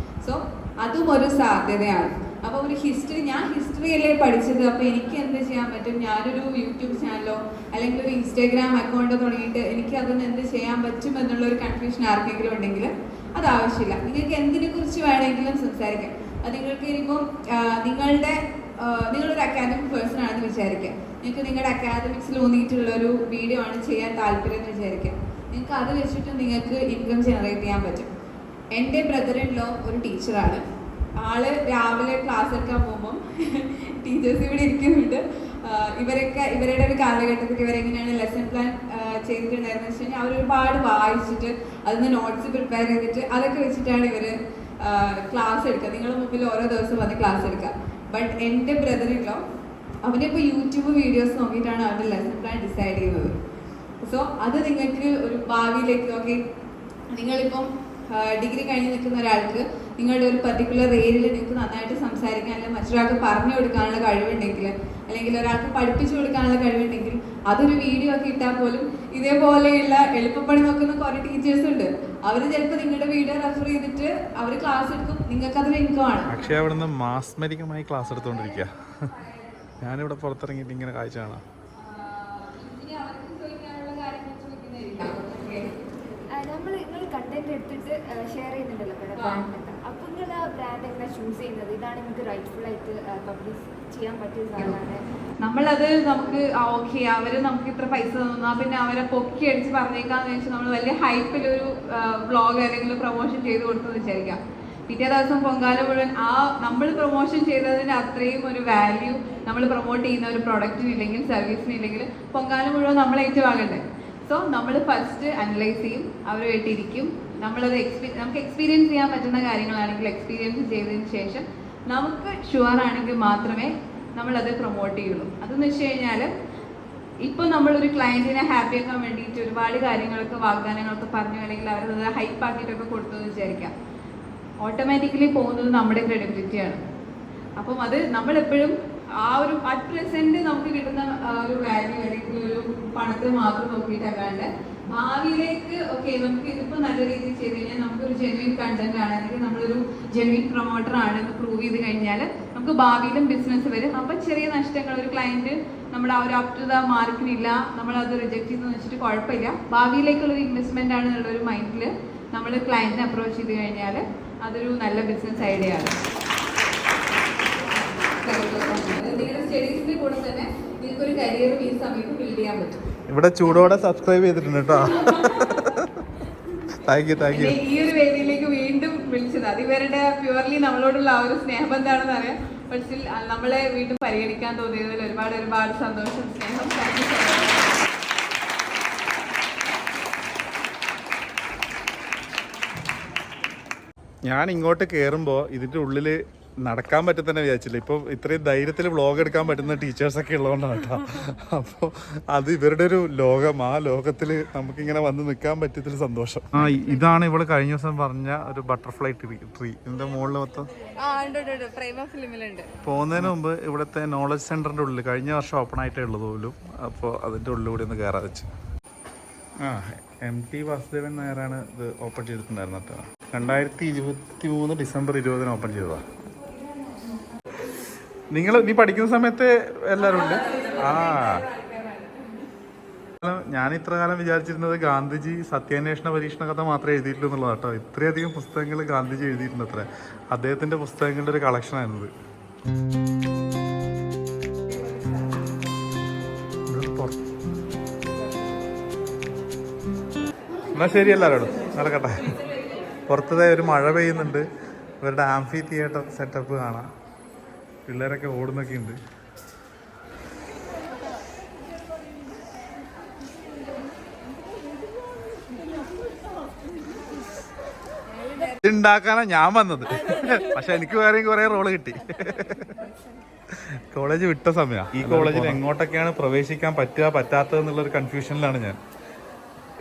സോ അതും ഒരു സാധ്യതയാണ്. അപ്പോൾ ഒരു ഞാൻ ഹിസ്റ്ററിയല്ലേ പഠിച്ചത്, അപ്പോൾ എനിക്ക് എന്ത് ചെയ്യാൻ പറ്റും? ഞാനൊരു യൂട്യൂബ് ചാനലോ അല്ലെങ്കിൽ ഒരു ഇൻസ്റ്റാഗ്രാം അക്കൗണ്ടോ തുടങ്ങിയിട്ട് എനിക്ക് അതൊന്ന് എന്ത് ചെയ്യാൻ പറ്റും എന്നുള്ളൊരു കൺഫ്യൂഷൻ ആർക്കെങ്കിലും ഉണ്ടെങ്കിൽ അത് ആവശ്യമില്ല. നിങ്ങൾക്ക് എന്തിനെ കുറിച്ച് വേണമെങ്കിലും സംസാരിക്കാം. അത് നിങ്ങൾക്ക് ഇനിയിപ്പം നിങ്ങളൊരു അക്കാദമിക് പേഴ്സൺ ആണെന്ന് വിചാരിക്കുക. നിങ്ങൾക്ക് നിങ്ങളുടെ അക്കാദമിക്സിൽ ഊന്നിയിട്ടുള്ളൊരു വീഡിയോ ആണ് ചെയ്യാൻ താല്പര്യം എന്ന് വിചാരിക്കുക. നിങ്ങൾക്ക് അത് വെച്ചിട്ട് നിങ്ങൾക്ക് ഇൻകം ജനറേറ്റ് ചെയ്യാൻ പറ്റും. എൻ്റെ ബ്രദർ ഇൻ ലോ ഒരു ടീച്ചറാണ്. ആള് രാവിലെ ക്ലാസ് എടുക്കാൻ പോകുമ്പം ടീച്ചേഴ്സ് ഇവിടെ ഇരിക്കുന്നുണ്ട്. ഇവരുടെ ഒരു കാലഘട്ടത്തിൽ ഇവരെങ്ങനെയാണ് ലെസൺ പ്ലാൻ ചെയ്തിട്ടുണ്ടായിരുന്നത് വെച്ച് കഴിഞ്ഞാൽ അവരൊരുപാട് വായിച്ചിട്ട് അതിന് നോട്ട്സ് പ്രിപ്പയർ ചെയ്തിട്ട് അതൊക്കെ വെച്ചിട്ടാണ് ഇവർ ക്ലാസ് എടുക്കുക. നിങ്ങളുടെ മുമ്പിൽ ഓരോ ദിവസം വന്ന് ക്ലാസ് എടുക്കുക. ബട്ട് എൻ്റെ ബ്രദർ ഇൻ ലോ അവനിപ്പോൾ യൂട്യൂബ് വീഡിയോസ് നോക്കിയിട്ടാണ് അവരുടെ ലെസൺ പ്ലാൻ ഡിസൈഡ് ചെയ്യുന്നത്. സോ അത് നിങ്ങൾക്ക് ഒരു ഭാവിയിലേക്ക്, ഓക്കെ, നിങ്ങളിപ്പം ഡിഗ്രി കഴിഞ്ഞ് നിൽക്കുന്ന ഒരാൾക്ക് നിങ്ങളുടെ ഒരു പർട്ടിക്കുലർ ഏരിയയിൽ നിങ്ങൾക്ക് നന്നായിട്ട് സംസാരിക്കാൻ അല്ലെങ്കിൽ മറ്റൊരാൾക്ക് പറഞ്ഞു കൊടുക്കാനുള്ള കഴിവുണ്ടെങ്കിൽ അല്ലെങ്കിൽ ഒരാൾക്ക് പഠിപ്പിച്ചു കൊടുക്കാനുള്ള കഴിവുണ്ടെങ്കിൽ അതൊരു വീഡിയോ ഒക്കെ ഇട്ടാൽ പോലും ഇതേപോലെയുള്ള എളുപ്പപ്പണി നോക്കുന്ന കുറേ ടീച്ചേഴ്സ് ഉണ്ട്. അവർ ചിലപ്പോൾ നിങ്ങളുടെ വീഡിയോ റെഫർ ചെയ്തിട്ട് അവർ ക്ലാസ് എടുക്കും. നിങ്ങൾക്ക് അതൊരു ഇൻകം ആണ്. പക്ഷേ അവിടെ നിന്ന് മാസ്മരികമായി ക്ലാസ് എടുത്തുകൊണ്ടിരിക്കുക. ഞാനിവിടെ പുറത്തിറങ്ങിയിട്ട് ഇങ്ങനെ കാഴ്ച കാണാം. നിങ്ങൾ കണ്ടന്റ് എടുത്തിട്ട് ഷെയർ ചെയ്യുന്നുണ്ടല്ലോ ബ്രാൻഡ്, അപ്പോൾ നിങ്ങൾ ആ ബ്രാൻഡ് എങ്ങനെ ചൂസ് ചെയ്യുന്നത്? ഇതാണ് നിങ്ങൾക്ക് റൈറ്റ്ഫുൾ ആയിട്ട് പബ്ലിഷ് ചെയ്യാൻ പറ്റിയ സാധനമാണ്. നമ്മളത് നമുക്ക് ഓക്കെ അവർ നമുക്ക് ഇത്ര പൈസ തന്നു, പിന്നെ അവരെ പൊക്കി അടിച്ച് പറഞ്ഞേക്കാന്ന് വെച്ചാൽ നമ്മൾ വലിയ ഹൈപ്പിലൊരു വ്ളോഗ് അല്ലെങ്കിൽ പ്രൊമോഷൻ ചെയ്ത് കൊടുത്തെന്ന് വിചാരിക്കാം. പിറ്റേ ദിവസം പൊങ്കാല മുഴുവൻ നമ്മൾ പ്രൊമോഷൻ ചെയ്തതിന് അത്രയും ഒരു വാല്യൂ നമ്മൾ പ്രൊമോട്ട് ചെയ്യുന്ന ഒരു പ്രൊഡക്റ്റിനില്ലെങ്കിൽ സർവീസിനില്ലെങ്കിൽ പൊങ്കാല മുഴുവൻ നമ്മൾ ഏറ്റുവാങ്ങണ്ടേ. സോ നമ്മൾ ഫസ്റ്റ് അനലൈസ് ചെയ്യും, അവരുമായിട്ട് ഇരിക്കും. നമ്മളത് നമുക്ക് എക്സ്പീരിയൻസ് ചെയ്യാൻ പറ്റുന്ന കാര്യങ്ങളാണെങ്കിൽ എക്സ്പീരിയൻസ് ചെയ്തതിന് ശേഷം നമുക്ക് ഷുവർ ആണെങ്കിൽ മാത്രമേ നമ്മളത് പ്രൊമോട്ട് ചെയ്യുള്ളൂ. അതെന്ന് വെച്ച് കഴിഞ്ഞാൽ ഇപ്പോൾ നമ്മളൊരു ക്ലയൻറ്റിനെ ഹാപ്പി ആക്കാൻ വേണ്ടിയിട്ട് ഒരുപാട് കാര്യങ്ങളൊക്കെ വാഗ്ദാനങ്ങളൊക്കെ പറഞ്ഞു അല്ലെങ്കിൽ അവരത് ഹൈപ്പാക്കിയിട്ടൊക്കെ കൊടുത്തെന്ന് വിചാരിക്കാം. ഓട്ടോമാറ്റിക്കലി പോകുന്നത് നമ്മുടെ ക്രെഡിബിലിറ്റിയാണ്. അപ്പം അത് നമ്മളെപ്പോഴും അറ്റ് പ്രസന്റ് നമുക്ക് കിട്ടുന്ന ഒരു വാല്യൂ അല്ലെങ്കിൽ ഒരു പണത്തെ മാത്രം നോക്കിയിട്ടല്ലാണ്ട് ഭാവിയിലേക്ക് ഓക്കെ നമുക്ക് ഇതിപ്പോൾ നല്ല രീതിയിൽ ചെയ്ത് കഴിഞ്ഞാൽ നമുക്കൊരു ജെന്യൂൻ കണ്ടന്റ് ആണ് അല്ലെങ്കിൽ നമ്മളൊരു ജെന്യൂൻ പ്രൊമോട്ടർ ആണെന്ന് പ്രൂവ് ചെയ്ത് കഴിഞ്ഞാൽ നമുക്ക് ഭാവിയിലും ബിസിനസ് വരും. അപ്പം ചെറിയ നഷ്ടങ്ങൾ ഒരു ക്ലയന്റ് നമ്മുടെ ആ ഒരു അപ് ടു ദ മാർക്കിനില്ല, നമ്മളത് റിജക്ട് ചെയ്തെന്ന് വെച്ചിട്ട് കുഴപ്പമില്ല. ഭാവിയിലേക്കുള്ളൊരു ഇൻവെസ്റ്റ്മെന്റ് ആണ് എന്നുള്ളൊരു മൈൻഡിൽ നമ്മൾ ക്ലയന്റിനെ അപ്രോച്ച് ചെയ്ത് കഴിഞ്ഞാൽ അതൊരു നല്ല ബിസിനസ് ഐഡിയ ആണ്. നിങ്ങളുടെ സ്റ്റഡീസിന്റെ കൂടെ തന്നെ നിങ്ങൾക്കൊരു കരിയറും ഈ സമയത്ത് ബിൽഡ് ചെയ്യാൻ പറ്റും. ഇവിടെ ചൂടോടെ സബ്സ്ക്രൈബ് ചെയ്തിട്ടുണ്ട് കേട്ടോ. Thank you. ഈ ഒരു വേദിയിലേക്ക് ഇവരുടെ പ്യുവർലി നമ്മളോടുള്ള ആ ഒരു സ്നേഹബന്ധമാണെന്ന് അറിയാം. പക്ഷേ നമ്മളെ വീണ്ടും പരിഗണിക്കാൻ തോന്നിയതിൽ ഒരുപാട് സന്തോഷം, സ്നേഹം. ഞാൻ ഇങ്ങോട്ട് കയറുമ്പോൾ ഇതിൻ്റെ ഉള്ളിൽ നടക്കാൻ പറ്റത്തന്നെ വിചാരിച്ചില്ല. ഇപ്പോൾ ഇത്രയും ധൈര്യത്തിൽ വ്ളോഗ് എടുക്കാൻ പറ്റുന്ന ടീച്ചേഴ്സൊക്കെ ഉള്ളതുകൊണ്ടാണ് കേട്ടോ. അപ്പോൾ അത് ഇവരുടെ ഒരു ലോകം, ആ ലോകത്തിൽ നമുക്കിങ്ങനെ വന്ന് നിൽക്കാൻ പറ്റിയതിൽ സന്തോഷം. ഇതാണ് ഇവള് കഴിഞ്ഞ ദിവസം പറഞ്ഞ ഒരു ബട്ടർഫ്ലൈ ട്രീ. ഇതിൻ്റെ മുകളിൽ മൊത്തം പോകുന്നതിന് മുമ്പ് ഇവിടുത്തെ നോളജ് സെൻറ്ററിൻ്റെ ഉള്ളിൽ കഴിഞ്ഞ വർഷം ഓപ്പൺ ആയിട്ടേ ഉള്ളത് പോലും. അപ്പോൾ അതിൻ്റെ ഉള്ളിലൂടെ ഒന്ന് കയറാൻ വെച്ച്. MT വാസുദേവൻ നായരാണ് ഇത് ഓപ്പൺ ചെയ്തിട്ടുണ്ടായിരുന്നത് കേട്ടോ. 2023 ഡിസംബർ 20 ഓപ്പൺ ചെയ്തതാണ്. നീ പഠിക്കുന്ന സമയത്ത് എല്ലാവരും ഉണ്ട്? ഞാൻ ഇത്ര കാലം വിചാരിച്ചിരുന്നത് ഗാന്ധിജി സത്യാന്വേഷണ പരീക്ഷണ കഥ മാത്രമേ എഴുതിയിട്ടുള്ളൂ എന്നുള്ളത് കേട്ടോ. ഇത്രയധികം പുസ്തകങ്ങൾ ഗാന്ധിജി എഴുതിയിട്ടുണ്ട്. അത്ര അദ്ദേഹത്തിന്റെ പുസ്തകങ്ങളുടെ ഒരു കളക്ഷൻ ആയിരുന്നത്. എന്നാ ശരി, എല്ലാവരോടും നടക്കട്ടെ. പുറത്തേ ഒരു മഴ പെയ്യുന്നുണ്ട്. ഇവരുടെ ആംഫി തിയേറ്റർ സെറ്റപ്പ് കാണാം. പിള്ളേരൊക്കെ ഓടുന്നൊക്കെ ഉണ്ട്. ഇതുണ്ടാക്കാനാ ഞാൻ വന്നത്. പക്ഷെ എനിക്ക് വേറെയും കുറെ റോള് കിട്ടി. കോളേജ് വിട്ട സമയം. ഈ കോളേജിൽ എങ്ങോട്ടൊക്കെയാണ് പ്രവേശിക്കാൻ പറ്റുക പറ്റാത്തതെന്നുള്ളൊരു കൺഫ്യൂഷനിലാണ് ഞാൻ.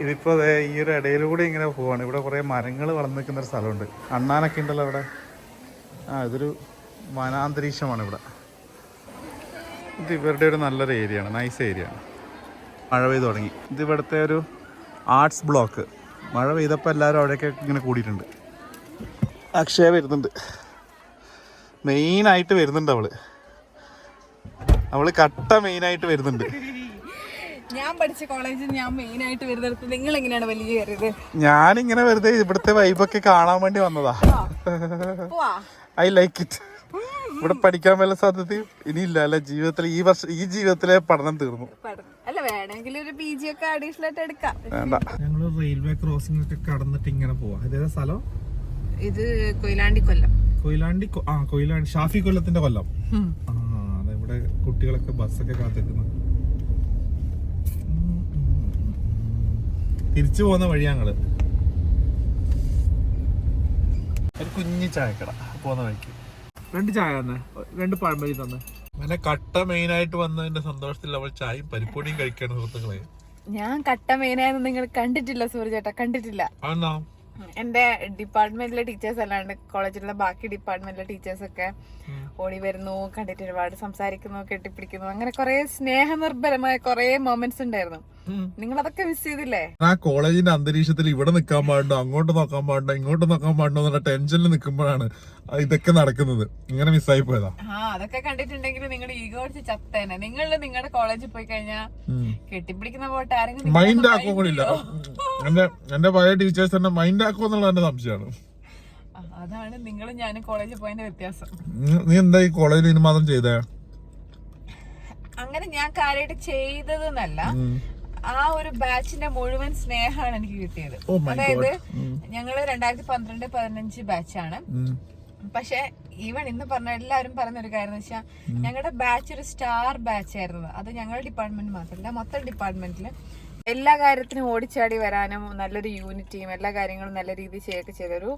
ഇതിപ്പോൾ ഈ ഒരു ഇടയിലൂടെ ഇങ്ങനെ പോവാണ്. ഇവിടെ കുറേ മരങ്ങൾ വളർന്നു നിൽക്കുന്ന ഒരു സ്ഥലമുണ്ട്. അണ്ണാനൊക്കെ ഉണ്ടല്ലോ അവിടെ. ഇതൊരു വനാന്തരീക്ഷമാണ് ഇവിടെ. ഇത് ഇവരുടെ ഒരു നല്ലൊരു ഏരിയ ആണ്, നൈസ് ഏരിയ ആണ്. മഴ പെയ്ത് തുടങ്ങി. ഇത് ഇവിടുത്തെ ഒരു ആർട്സ് ബ്ലോക്ക്. മഴ പെയ്തപ്പോൾ എല്ലാവരും അവിടെയൊക്കെ ഇങ്ങനെ കൂടിയിട്ടുണ്ട്. അക്ഷയ വരുന്നുണ്ട്, മെയിനായിട്ട് വരുന്നുണ്ട്. അവള് കട്ട മെയിനായിട്ട് വരുന്നുണ്ട്. ഞാൻ പഠിച്ച കോളേജിൽ ഞാൻ മെയിൻ ആയിട്ട് വരുന്നത്. നിങ്ങൾ എങ്ങനെയാണ് വലിയ കയറിയത്? ഞാനിങ്ങനെ വെറുതെ ഇവിടുത്തെ വൈബൊക്കെ കാണാൻ വേണ്ടി വന്നതാ. I like it. ഇവിടെ പഠിക്കാൻ വല്ല സാധ്യതയും ഇനിയില്ല അല്ലെ ജീവിതത്തിൽ. ഈ ജീവിതത്തിലെ പഠനം തീർന്നു. അല്ല, വേണമെങ്കിൽ ഒരു PG ഒക്കെ അഡീഷണൽ ആയിട്ട് എടുക്കാം. വേണ്ട. ഞങ്ങള് റെയിൽവേ ക്രോസിംഗ് ഒക്കെ കടന്നിട്ട് ഇങ്ങനെ പോവാ. ഇതേതാ സ്ഥലം? ഇത് കൊയിലാണ്ടി കൊല്ലം. കൊയിലാണ്ടി ഷാഫി കൊല്ലത്തിന്റെ കൊല്ലം. ഇവിടെ കുട്ടികളൊക്കെ ബസ്സൊക്കെ കാത്തിരിക്കുന്നു. തിരിച്ചു പോകുന്ന വഴി ഞങ്ങള് ഒരു കുഞ്ഞി ചായക്കട പോകുന്ന വഴിക്ക് 2 ചായ തന്നെ, 2 പഴംപൊരി തന്നെ. അങ്ങനെ കട്ട മെയിനായിട്ട് വന്നതിന്റെ സന്തോഷത്തിൽ അവൾ ചായയും പരിപ്പൊടിയും കഴിക്കാണ് സുഹൃത്തുക്കളെ. ഞാൻ കട്ട മെയിനായെന്ന് നിങ്ങൾ കണ്ടിട്ടില്ല സൂര്യ ചേട്ടാ, കണ്ടിട്ടില്ല. എന്റെ ഡിപ്പാർട്ട്മെന്റിലെ ടീച്ചേഴ്സ് അല്ലാണ്ട് കോളേജിലുള്ള ബാക്കി ഡിപ്പാർട്ട്മെന്റിലെ ടീച്ചേഴ്സ് ഒക്കെ ഓടി വരുന്നു, കണ്ടിട്ട് ഒരുപാട് സംസാരിക്കുന്നു, കെട്ടിപ്പിടിക്കുന്നു. അങ്ങനെ കുറെ സ്നേഹനിർഭരമായ കുറെ മൊമെന്റ്സ് ഉണ്ടായിരുന്നു. നിങ്ങൾ അതൊക്കെ മിസ് ചെയ്തില്ലേ? ആ കോളേജിന്റെ അന്തരീക്ഷത്തിൽ ഇവിടെ നിൽക്കാൻ പാടുണ്ടോ, അങ്ങോട്ട് നോക്കാൻ പാടുണ്ടോ, ഇങ്ങോട്ട് നോക്കാൻ പാടുണ്ടോ എന്നുള്ള ടെൻഷനിൽ നിൽക്കുമ്പോഴാണ് ഇതൊക്കെ നടക്കുന്നത്. ഇങ്ങനെ മിസ്സായി പോയതാ. അതൊക്കെ കണ്ടിട്ടുണ്ടെങ്കിൽ നിങ്ങളുടെ ഈഗോ അടിച്ച് ചത്തേനെ. നിങ്ങൾ നിങ്ങളുടെ കോളേജിൽ പോയി കഴിഞ്ഞാൽ കെട്ടിപ്പിടിക്കുന്ന പോട്ടെ, ആരെങ്കിലും മൈൻഡ് ആക്കുന്നില്ല. എന്റെ പഴയ ടീച്ചേഴ്സ് തന്നെ മൈൻഡ് ആക്കുമെന്നുള്ള എന്റെ സംശയമാണ്. അതാണ് നിങ്ങളും ഞാനും കോളേജിൽ പോയതിന്റെ വ്യത്യാസം. നീ എന്താ ഈ കോളേജിൽ ഇനി മാത്രം ചെയ്തേ? അങ്ങനെ ഞാൻ കാര്യമായിട്ട് ചെയ്തതെന്നല്ല, ആ ഒരു ബാച്ചിന്റെ മുഴുവൻ സ്നേഹമാണ് എനിക്ക് കിട്ടിയത്. അതായത് ഞങ്ങള് 2012-15 ബാച്ചാണ്. പക്ഷെ ഈവൻ ഇന്ന് പറഞ്ഞ എല്ലാവരും പറയുന്ന ഒരു കാര്യം എന്ന് വെച്ചാൽ ഞങ്ങളുടെ ബാച്ച് ഒരു സ്റ്റാർ ബാച്ച് ആയിരുന്നു. അത് ഞങ്ങളുടെ ഡിപ്പാർട്ട്മെന്റ് മാത്രമല്ല, മൊത്തം ഡിപ്പാർട്ട്മെന്റില് എല്ലാ കാര്യത്തിനും ഓടിച്ചാടി വരാനും നല്ലൊരു യൂണിറ്റിയും എല്ലാ കാര്യങ്ങളും നല്ല രീതിയിൽ ചെയ്യൊക്കെ ചെയ്തൊരു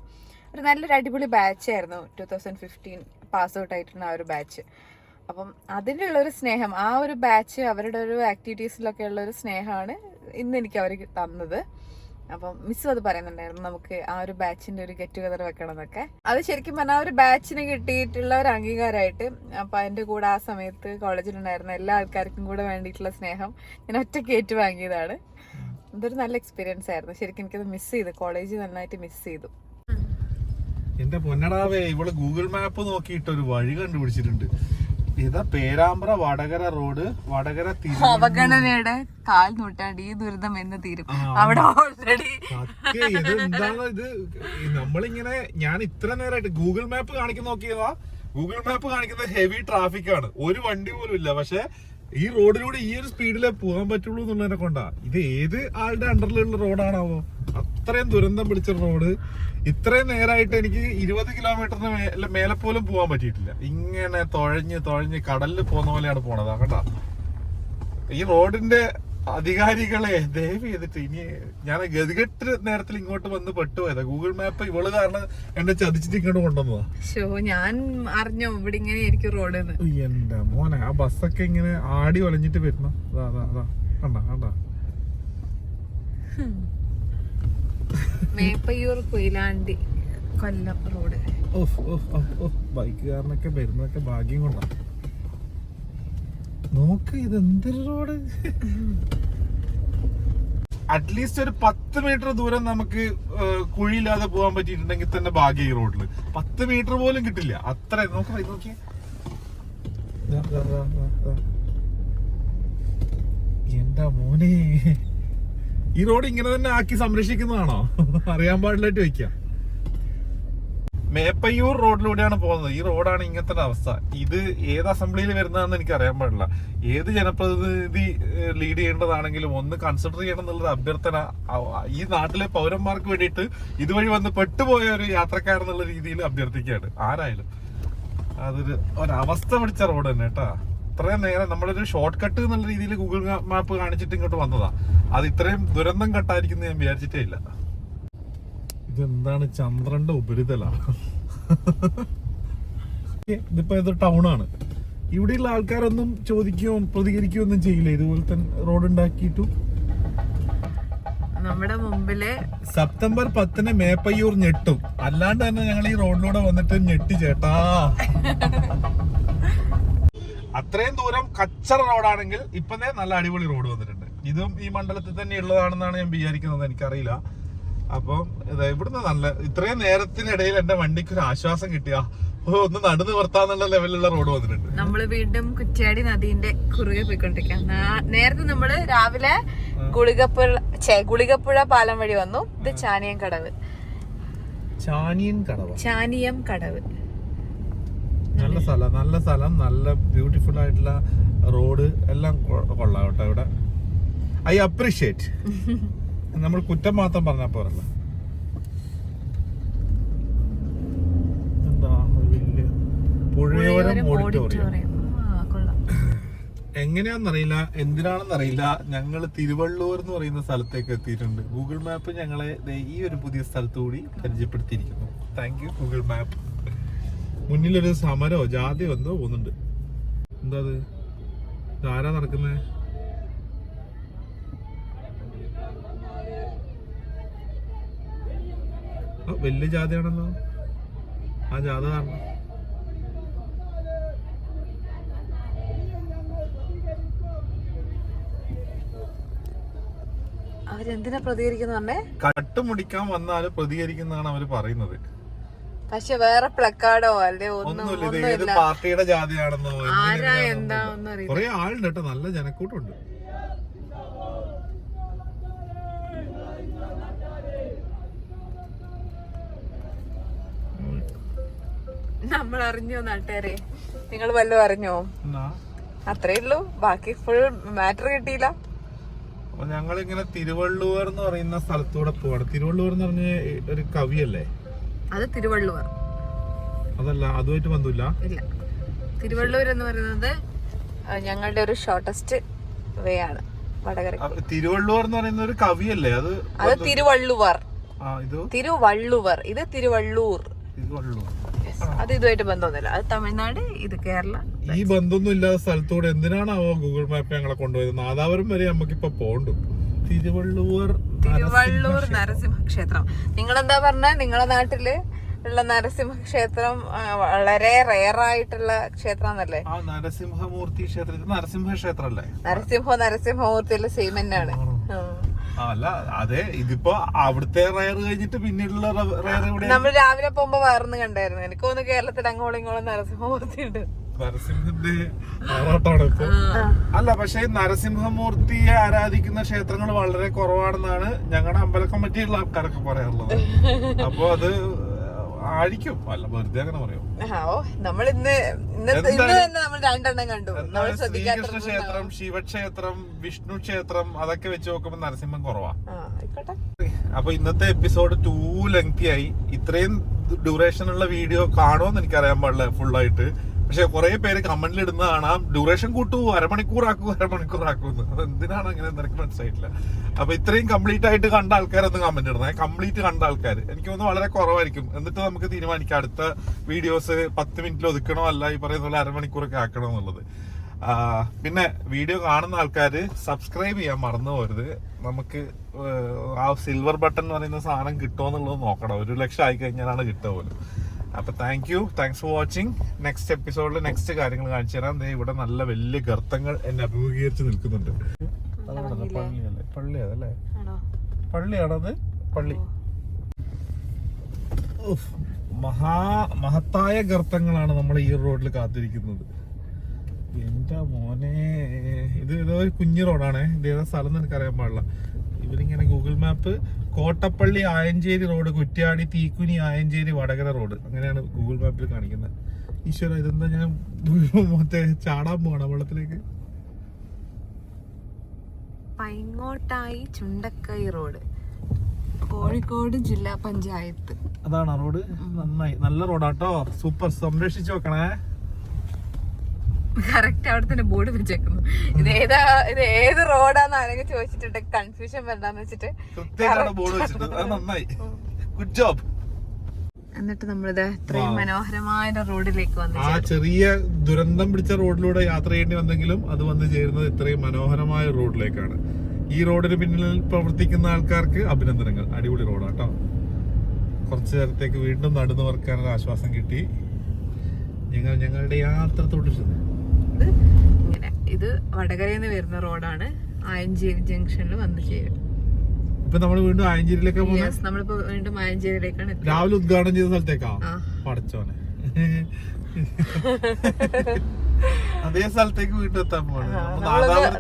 നല്ലൊരു അടിപൊളി ബാച്ചായിരുന്നു. 2015 പാസ് ഔട്ട് ആയിട്ടുള്ള ആ ഒരു ബാച്ച്. അപ്പം അതിനുള്ളൊരു സ്നേഹം, ആ ഒരു ബാച്ച് അവരുടെ ഒരു ആക്ടിവിറ്റീസിലൊക്കെ ഉള്ള ഒരു സ്നേഹമാണ് ഇന്ന് എനിക്ക് അവർ തന്നത്. അപ്പം മിസ്സും അത് പറയുന്നുണ്ടായിരുന്നു, നമുക്ക് ആ ഒരു ബാച്ചിന്റെ ഒരു ഗെറ്റ് ടുഗദർ വെക്കണം എന്നൊക്കെ. അത് ശരിക്കും പറഞ്ഞാൽ ആ ഒരു ബാച്ചിന് കിട്ടിയിട്ടുള്ള ഒരു അംഗീകാരമായിട്ട്. അപ്പൊ അതിന്റെ കൂടെ ആ സമയത്ത് കോളേജിലുണ്ടായിരുന്ന എല്ലാ ആൾക്കാർക്കും കൂടെ വേണ്ടിയിട്ടുള്ള സ്നേഹം ഞാൻ ഒറ്റയ്ക്ക് ഏറ്റുവാങ്ങിയതാണ്. ഇതൊരു നല്ല എക്സ്പീരിയൻസ് ആയിരുന്നു. ശരിക്കും എനിക്കത് മിസ് ചെയ്തു, കോളേജ് നന്നായിട്ട് മിസ് ചെയ്തു. എന്റെ പൊന്നടാവേ, ഇവള് ഗൂഗിൾ മാപ്പ് നോക്കിയിട്ട് ഒരു വഴി കണ്ടുപിടിച്ചിട്ടുണ്ട്. ഇതാ പേരാമ്പ്ര വടകര റോഡ്, വടകര അവഗണനയുടെ 4 നൂറ്റാണ്ട് ഈ ദുരിതം എന്ന് തീരും. അവിടെ ഓൾറെഡി ഇത് എന്താണ് ഇത്? നമ്മളിങ്ങനെ ഞാൻ ഇത്ര നേരമായിട്ട് ഗൂഗിൾ മാപ്പ് കാണിക്കുന്ന നോക്കിയതാ. ഗൂഗിൾ മാപ്പ് കാണിക്കുന്നത് ഹെവി ട്രാഫിക് ആണ്, ഒരു വണ്ടി പോലും ഇല്ല. പക്ഷെ ഈ റോഡിലൂടെ ഈ ഒരു സ്പീഡിലേ പോകാൻ പറ്റുള്ളൂ എന്നുള്ളതിനെ കൊണ്ടാ. ഇത് ഏത് ആളുടെ അണ്ടറിലുള്ള റോഡാണാവോ? അത്രയും ദുരന്തം പിടിച്ച റോഡ്. ഇത്രയും നേരമായിട്ട് എനിക്ക് 20 കിലോമീറ്ററിന് മേലെ പോലും പോകാൻ പറ്റിയിട്ടില്ല. ഇങ്ങനെ തുഴഞ്ഞ് കടലിൽ പോകുന്ന പോലെയാണ് പോണത് കേട്ടാ. ഈ റോഡിന്റെ അധികാരികളെ ദയവ് ചെയ്തിട്ട് ഇനി ഞാൻ ഗതികെട്ട് നേരത്തിൽ ഇങ്ങോട്ട് വന്ന് പെട്ടുപോയതാ. ഗൂഗിൾ മാപ്പ് ഇവള് കാരണം എന്നെ ചതിച്ചിട്ട് ഇങ്ങോട്ട് കൊണ്ടുവന്നതാ. ഞാൻ അറിഞ്ഞോ ഇവിടെ ഇങ്ങനെയായിരിക്കും റോഡ്. എന്റെ മോനെ, ആ ബസ്സൊക്കെ ഇങ്ങനെ ആടി ഒലഞ്ഞിട്ട് വരുന്ന കണ്ടാ. മേപ്പയ്യൂർ കൊയിലാണ്ടി കൊല്ലം റോഡ്. ബൈക്കുകാരനൊക്കെ വരുന്നതൊക്കെ ഭാഗ്യം കൊണ്ടാ. നോക്ക്, ഇത് എന്തൊരു റോഡ്. അറ്റ്ലീസ്റ്റ് ഒരു 10 മീറ്റർ ദൂരം നമുക്ക് കുഴിയില്ലാതെ പോകാൻ പറ്റിയിട്ടുണ്ടെങ്കിൽ തന്നെ ഭാഗ്യം ഈ റോഡില്. 10 മീറ്റർ പോലും കിട്ടില്ല. അത്ര നോക്കിയേ. എന്താ മോനെ, ഈ റോഡ് ഇങ്ങനെ തന്നെ ആക്കി സംരക്ഷിക്കുന്നതാണോ? അറിയാൻ പാടില്ലായിട്ട് വെക്കാം. മേപ്പയ്യൂർ റോഡിലൂടെയാണ് പോകുന്നത്. ഈ റോഡാണ് ഇങ്ങനത്തെ അവസ്ഥ. ഇത് ഏത് അസംബ്ലിയിൽ വരുന്നതാണെന്ന് എനിക്ക് അറിയാൻ പാടില്ല. ഏത് ജനപ്രതിനിധി ലീഡ് ചെയ്യേണ്ടതാണെങ്കിലും ഒന്ന് കൺസിഡർ ചെയ്യണം എന്നുള്ളൊരു അഭ്യർത്ഥന ഈ നാട്ടിലെ പൗരന്മാർക്ക് വേണ്ടിയിട്ട് ഇതുവഴി വന്ന് പെട്ടുപോയ ഒരു യാത്രക്കാരെന്നുള്ള രീതിയിൽ അഭ്യർത്ഥിക്കുകയാണ്. ആരായാലും ഒരവസ്ഥ പിടിച്ച റോഡ് തന്നെ കേട്ടാ. ഇത്രയും നേരം നമ്മളൊരു ഷോർട്ട് കട്ട് എന്നുള്ള രീതിയിൽ ഗൂഗിൾ മാപ്പ് കാണിച്ചിട്ട് ഇങ്ങോട്ട് വന്നതാ. അത് ഇത്രയും ദുരന്തം കട്ടായിരിക്കും ഞാൻ വിചാരിച്ചിട്ടേ ഇല്ല. ഇതെന്താണ്? ചന്ദ്രന്റെ ഉപരിതല. ഇതിപ്പോ ഇത് ടൗണാണ്. ഇവിടെയുള്ള ആൾക്കാരൊന്നും ചോദിക്കുകയോ പ്രതികരിക്കുകയോ ഒന്നും ചെയ്യില്ല. ഇതുപോലെ തന്നെ റോഡ് ഉണ്ടാക്കിയിട്ടു. നമ്മുടെ മുമ്പില് സെപ്റ്റംബർ 10 മേപ്പയ്യൂർ ഞെട്ടും. അല്ലാണ്ട് തന്നെ ഞങ്ങൾ ഈ റോഡിലൂടെ വന്നിട്ട് ഞെട്ടി ചേട്ടാ. അത്രയും ദൂരം കച്ചറ റോഡാണെങ്കിൽ ഇപ്പൊ നല്ല അടിപൊളി റോഡ് വന്നിട്ടുണ്ട്. ഇതും ഈ മണ്ഡലത്തിൽ തന്നെ ഉള്ളതാണെന്നാണ് ഞാൻ വിചാരിക്കുന്നത്. എനിക്കറിയില്ല. അപ്പം ഇവിടുന്ന് ഇത്രയും നേരത്തിനിടയിൽ എന്റെ വണ്ടിക്ക് ഒരു ആശ്വാസം കിട്ടിയ ഒന്ന് നടന്നു വർത്താന്നുള്ള ലെവലിലുള്ള റോഡ് വന്നിട്ടുണ്ട്. നമ്മള് വീണ്ടും കുറ്റ്യാടി നദീന്റെ കുറുകെ പോയിക്കൊണ്ടിരിക്കാം. നേരത്തെ നമ്മള് രാവിലെ ഗുളികപ്പുഴ പാലം വഴി വന്നു. ഇത് ചാനിയം കടവ്. നല്ല സ്ഥലം, നല്ല ബ്യൂട്ടിഫുൾ ആയിട്ടുള്ള റോഡ് എല്ലാം കൊള്ളാം കേട്ടോ. ഇവിടെ ഐ അപ്രീഷിയേറ്റ്. നമ്മൾ കുറ്റം മാത്രം പറഞ്ഞാൽ പോരല്ല. എന്താ വലിയ പുഴയോരം ഓഡിറ്റോറിയം. എങ്ങനെയാണെന്നറിയില്ല, എന്തിനാണെന്നറിയില്ല, ഞങ്ങൾ തിരുവള്ളൂർ എന്ന് പറയുന്ന സ്ഥലത്തേക്ക് എത്തിയിട്ടുണ്ട്. ഗൂഗിൾ മാപ്പ് ഞങ്ങളെ ഈ ഒരു പുതിയ സ്ഥലത്ത് കൂടി പരിചയപ്പെടുത്തിയിരിക്കുന്നു. Thank you Google map. മുന്നിലൊരു സമരോ ജാതിയോ എന്തോ പോകുന്നുണ്ട്. എന്താ അത്? ആരാ നടക്കുന്നേ? വലിയ ജാതിയാണല്ലോ ആ ജാഥ കാരണം. അവരെന്തിനാ പ്രതികരിക്കുന്ന? കട്ടുമുടിക്കാൻ വന്നാല് പ്രതികരിക്കുന്നതാണ് അവര് പറയുന്നത്. പക്ഷെ വേറെ പ്ലക്കാർഡോ അല്ലെ ഒന്നുമില്ല. ഇത് ഏത് പാർട്ടിയുടെ ജാതിയാണെന്നോ കൊറേ ആളുണ്ട് കേട്ടോ. നല്ല ജനക്കൂട്ടുണ്ട്. നമ്മൾ അറിഞ്ഞോ നാട്ടുകാരെ? നിങ്ങൾ വല്ലതും അറിഞ്ഞോ? അത്രേ ഉള്ളൂ. ബാക്കി ഫുൾ മാറ്റർ കിട്ടിയില്ല. അപ്പൊ ഞങ്ങളിങ്ങനെ തിരുവള്ളൂർ എന്ന് പറയുന്ന സ്ഥലത്തൂടെ പോവാണ്. തിരുവള്ളൂർ എന്ന് പറഞ്ഞ ഒരു കവിയല്ലേ? അത് തിരുവള്ളൂർ അതല്ല, അതുമായിട്ട് ബന്ധമില്ല. ഇല്ല. തിരുവള്ളൂർ എന്ന് പറയുന്നത് ഞങ്ങളുടെ ഒരു ഷോർട്ടസ്റ്റ് വേ ആണ് വടകര. തിരുവള്ളൂർ എന്ന് പറയുന്ന ഒരു കവിയല്ലേ? അത് തിരുവള്ളുവർ. തിരുവള്ളുവർ. ഇത് തിരുവള്ളൂർ. അത് ഇതുമായിട്ട് ബന്ധമൊന്നുമില്ല. അത് തമിഴ്നാട്, ഇത് കേരള. ഈ ബന്ധമൊന്നും ഇല്ലാത്ത സ്ഥലത്തൂടെ എന്തിനാണാവോ ഗൂഗിൾ മാപ്പ് ഞങ്ങളെ കൊണ്ടുപോയത്? നാദാപുരം വരെ നമുക്കിപ്പൊ പോണ്ടു. തിരുവള്ളൂർ നരസിംഹ ക്ഷേത്രം. നിങ്ങളെന്താ പറഞ്ഞ? നിങ്ങളെ നാട്ടില് ഉള്ള നരസിംഹ ക്ഷേത്രം വളരെ റെയർ ആയിട്ടുള്ള ക്ഷേത്രന്നല്ലേ? നരസിംഹമൂർത്തി ക്ഷേത്രം. ഇത് നരസിംഹ ക്ഷേത്രല്ലേ? നരസിംഹമൂർത്തിയിലെ സെയിം തന്നെയാണ്. അല്ല, അതെ. ഇതിപ്പോ അവിടുത്തെ റയർ കഴിഞ്ഞിട്ട് പിന്നീടുള്ള റയർ ഇവിടെ നമ്മൾ രാവിലെ പോകുമ്പോ വേറൊന്നും കണ്ടായിരുന്നു. എനിക്ക് തോന്നുന്നു കേരളത്തിൽ അങ്ങോളം ഇങ്ങോളം നരസിംഹമൂർത്തി ഉണ്ട്. നരസിംഹന്റെ ആറാട്ടാണ് ഇപ്പൊ. അല്ല, പക്ഷെ നരസിംഹമൂർത്തിയെ ആരാധിക്കുന്ന ക്ഷേത്രങ്ങൾ വളരെ കുറവാണെന്നാണ് ഞങ്ങളുടെ അമ്പല കമ്മിറ്റിയുള്ള ആൾക്കാരൊക്കെ പറയാറുള്ളത്. അപ്പൊ അത് ആയിരിക്കും, അല്ല വെറുതെ അങ്ങനെ പറയും. ഓ നമ്മൾ ഇന്ന് തന്നെ നമ്മൾ 2 എണ്ണം കണ്ടു. നമ്മൾ ശ്രീകൃഷ്ണ ക്ഷേത്രം, ശിവക്ഷേത്രം, വിഷ്ണു ക്ഷേത്രം അതൊക്കെ വെച്ച് നോക്കുമ്പോ നരസിംഹം കുറവാ. ആയിക്കോട്ടെ. അപ്പൊ ഇന്നത്തെ എപ്പിസോഡ് 2 ലെങ്തി ആയി. ഇത്രയും ഡ്യൂറേഷൻ ഉള്ള വീഡിയോ കാണുമെന്ന് എനിക്കറിയാൻ പാടില്ല ഫുള്ളായിട്ട്. പക്ഷെ കുറെ പേര് കമന്റിൽ ഇടുന്ന കാണാം, ഡ്യൂറേഷൻ കൂട്ടൂ, അരമണിക്കൂറാക്കൂ. അത് എന്തിനാണ് അങ്ങനെ എനിക്ക് മനസ്സിലായിട്ടില്ല. അപ്പൊ ഇത്രയും കംപ്ലീറ്റ് ആയിട്ട് കണ്ട ആൾക്കാരൊന്ന് കമന്റ് ഇടണേ. കംപ്ലീറ്റ് കണ്ട ആൾക്കാർ എനിക്ക് തോന്നുന്നു വളരെ കുറവായിരിക്കും. എന്നിട്ട് നമുക്ക് തീരുമാനിക്കാം അടുത്ത വീഡിയോസ് 10 മിനിറ്റിൽ ഒതുക്കണോ അല്ല ഈ പറയുന്ന പോലെ അരമണിക്കൂറൊക്കെ ആക്കണോ എന്നുള്ളത്. പിന്നെ വീഡിയോ കാണുന്ന ആൾക്കാർ സബ്സ്ക്രൈബ് ചെയ്യാൻ മറന്നു പോരുത്. നമുക്ക് ആ സിൽവർ ബട്ടൺ എന്ന് പറയുന്ന സാധനം കിട്ടുമോ എന്നുള്ളത് നോക്കണം. 1 ലക്ഷം ആയി കഴിഞ്ഞാലാണ് കിട്ടുക പോലും. അപ്പൊ താങ്ക്സ് ഫോർ വാച്ചിങ്. നെക്സ്റ്റ് എപ്പിസോഡിൽ നെക്സ്റ്റ് കാര്യങ്ങൾ കാണിച്ചു തരാം. ഇവിടെ നല്ല വലിയ ഗർത്തങ്ങൾ എന്നെ അഭിമുഖീകരിച്ച് നിൽക്കുന്നുണ്ട്. പള്ളിയതല്ലേ? പള്ളിയാണത്. പള്ളി മഹത്തായ ഗർത്തങ്ങളാണ് നമ്മൾ ഈ റോഡിൽ കാത്തിരിക്കുന്നത്. എന്റെ മോനെ, ഇത് ഏതോ ഒരു കുഞ്ഞു റോഡാണേ. ഇത് ഏതാ സ്ഥലം എനിക്കറിയാൻ പാടില്ല. ഇവരിങ്ങനെ Google map Kottappally Ayanchery road, Kuttiadi, Theekkuni, Ayanchery, Vadakara road, അങ്ങനെയാണ് ഗൂഗിൾ മാപ്പിൽ കാണിക്കുന്നത്. ഈശ്വര, ഇതെന്താ ഞാൻ മറ്റേ ചാടാൻ പോകണം വെള്ളത്തിലേക്ക്. പൈങ്ങോട്ടായി ചുണ്ടക്കൈ റോഡ്, കോഴിക്കോട് ജില്ലാ പഞ്ചായത്ത്. അതാണ് റോഡ്. നന്നായി, നല്ല റോഡാട്ടോ, സൂപ്പർ. സംരക്ഷിച്ചു വെക്കണേ. കറക്റ്റ് അവിടെ തന്നെ ബോർഡ് വെച്ചേക്കുന്നു. ഇത് ഏത് റോഡാന്ന് ആരെങ്കിലും ചോദിച്ചിട്ടുണ്ട്, കൺഫ്യൂഷൻ വരണ്ടാന്ന് വെച്ചിട്ട് ബോർഡ് വെച്ചിട്ട് നന്നായി. Good job. എന്നിട്ട് നമ്മളിത് ഇത്രയും മനോഹരമായ റോഡിലേക്ക് വന്നു. ആ ചെറിയ ദുരന്തം പിടിച്ച റോഡിലൂടെ യാത്ര ചെയ്യേണ്ടി വന്നെങ്കിലും അത് വന്ന് ചേരുന്നത് ഇത്രയും മനോഹരമായ റോഡിലേക്കാണ്. ഈ റോഡിന് പിന്നിൽ പ്രവർത്തിക്കുന്ന ആൾക്കാർക്ക് അഭിനന്ദനങ്ങൾ. അടിപൊളി റോഡാട്ടോ. കുറച്ചു നേരത്തേക്ക് വീണ്ടും നടന്നു വറക്കാനൊരു ആശ്വാസം കിട്ടി. ഞങ്ങളുടെ യാത്ര തുടരുന്നത് ഇങ്ങനെ. ഇത് വടകരയിൽ നിന്ന് വരുന്ന റോഡാണ്. ആയഞ്ചേരി ജംഗ്ഷനിൽ വന്ന് ചേരും. ഇപ്പൊ നമ്മൾ വീണ്ടും ആയഞ്ചേരിയിലേക്ക് പോകുന്നത്. നമ്മളിപ്പോ വീണ്ടും ആയഞ്ചേരിയിലേക്കാണ്. രാവിലെ ഉദ്ഘാടനം ചെയ്ത സ്ഥലത്തേക്കാ പടച്ചോനെ. അതേ സ്ഥലത്തേക്ക് വീട്ടിൽ എത്താൻ പോവാണ്.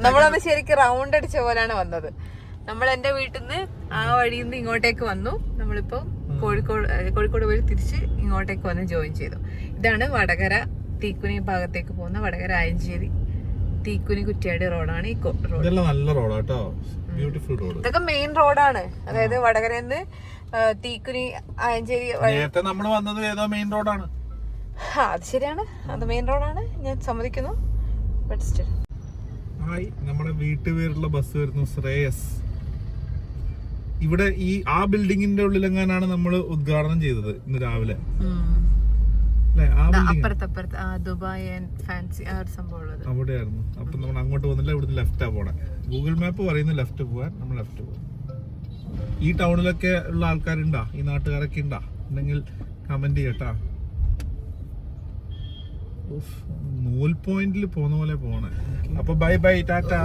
നമ്മളത് ശരിക്കും റൗണ്ട് അടിച്ച പോലെയാണ് വന്നത്. നമ്മൾ എന്റെ വീട്ടിൽ നിന്ന് ആ വഴിയിൽ നിന്ന് ഇങ്ങോട്ടേക്ക് വന്നു. നമ്മളിപ്പോ കോഴിക്കോട് വഴി തിരിച്ച് ഇങ്ങോട്ടേക്ക് വന്ന് ജോയിൻ ചെയ്തു. ഇതാണ് വടകര തീക്കുനി ഭാഗത്തേക്ക് പോകുന്ന വടകര ആയഞ്ചേരി തീക്കുനി കുറ്റ്യാടി റോഡാണ് ഈ റോഡ്. നല്ല റോഡാട്ടോ, ബ്യൂട്ടിഫുൾ റോഡ്. ഇതൊക്കെ മെയിൻ റോഡാണ്. അതായത് വടകരയിൽ നിന്ന് തീക്കുനി ആയഞ്ചേരി നേരത്തെ നമ്മൾ വന്നത് ഏതോ മെയിൻ റോഡാണ്. അത് ശരിയാണ്, അത് മെയിൻ റോഡാണ്, ഞാൻ സമ്മതിക്കുന്നു. ബട്ട് സ്റ്റിൽ നമ്മുടെ വീട്ടുപേരുള്ള ബസ് വരുന്നു, ശ്രേയസ്. ഇവിടെ ആ ബിൽഡിങ്ങിന്റെ ഉള്ളിലെങ്ങാനാണ് നമ്മൾ ഉദ്ഘാടനം ചെയ്തത് ഇന്ന് രാവിലെ. ദുബായ് ഫാൻസി ആ ഒരു സംഭവം അവിടെയായിരുന്നു. അപ്പൊ നമ്മൾ അങ്ങോട്ട് പോകുന്നില്ല, ഇവിടുന്ന് ലെഫ്റ്റാ പോണേ. ഗൂഗിൾ മാപ്പ് പറയുന്നു ലെഫ്റ്റ് പോവാൻ, നമ്മൾ ലെഫ്റ്റ് പോകാം. ഈ ടൗണിലൊക്കെ ഉള്ള ആൾക്കാരുണ്ടാ, ഈ നാട്ടുകാരൊക്കെ ഉണ്ടാ ഉണ്ടെങ്കിൽ കമന്റ് ചെയ്യട്ടാ. നൂൽ പോയിന്റിൽ പോകുന്ന പോലെ പോണേ. അപ്പൊ ബൈ ബൈ, ടാറ്റാ.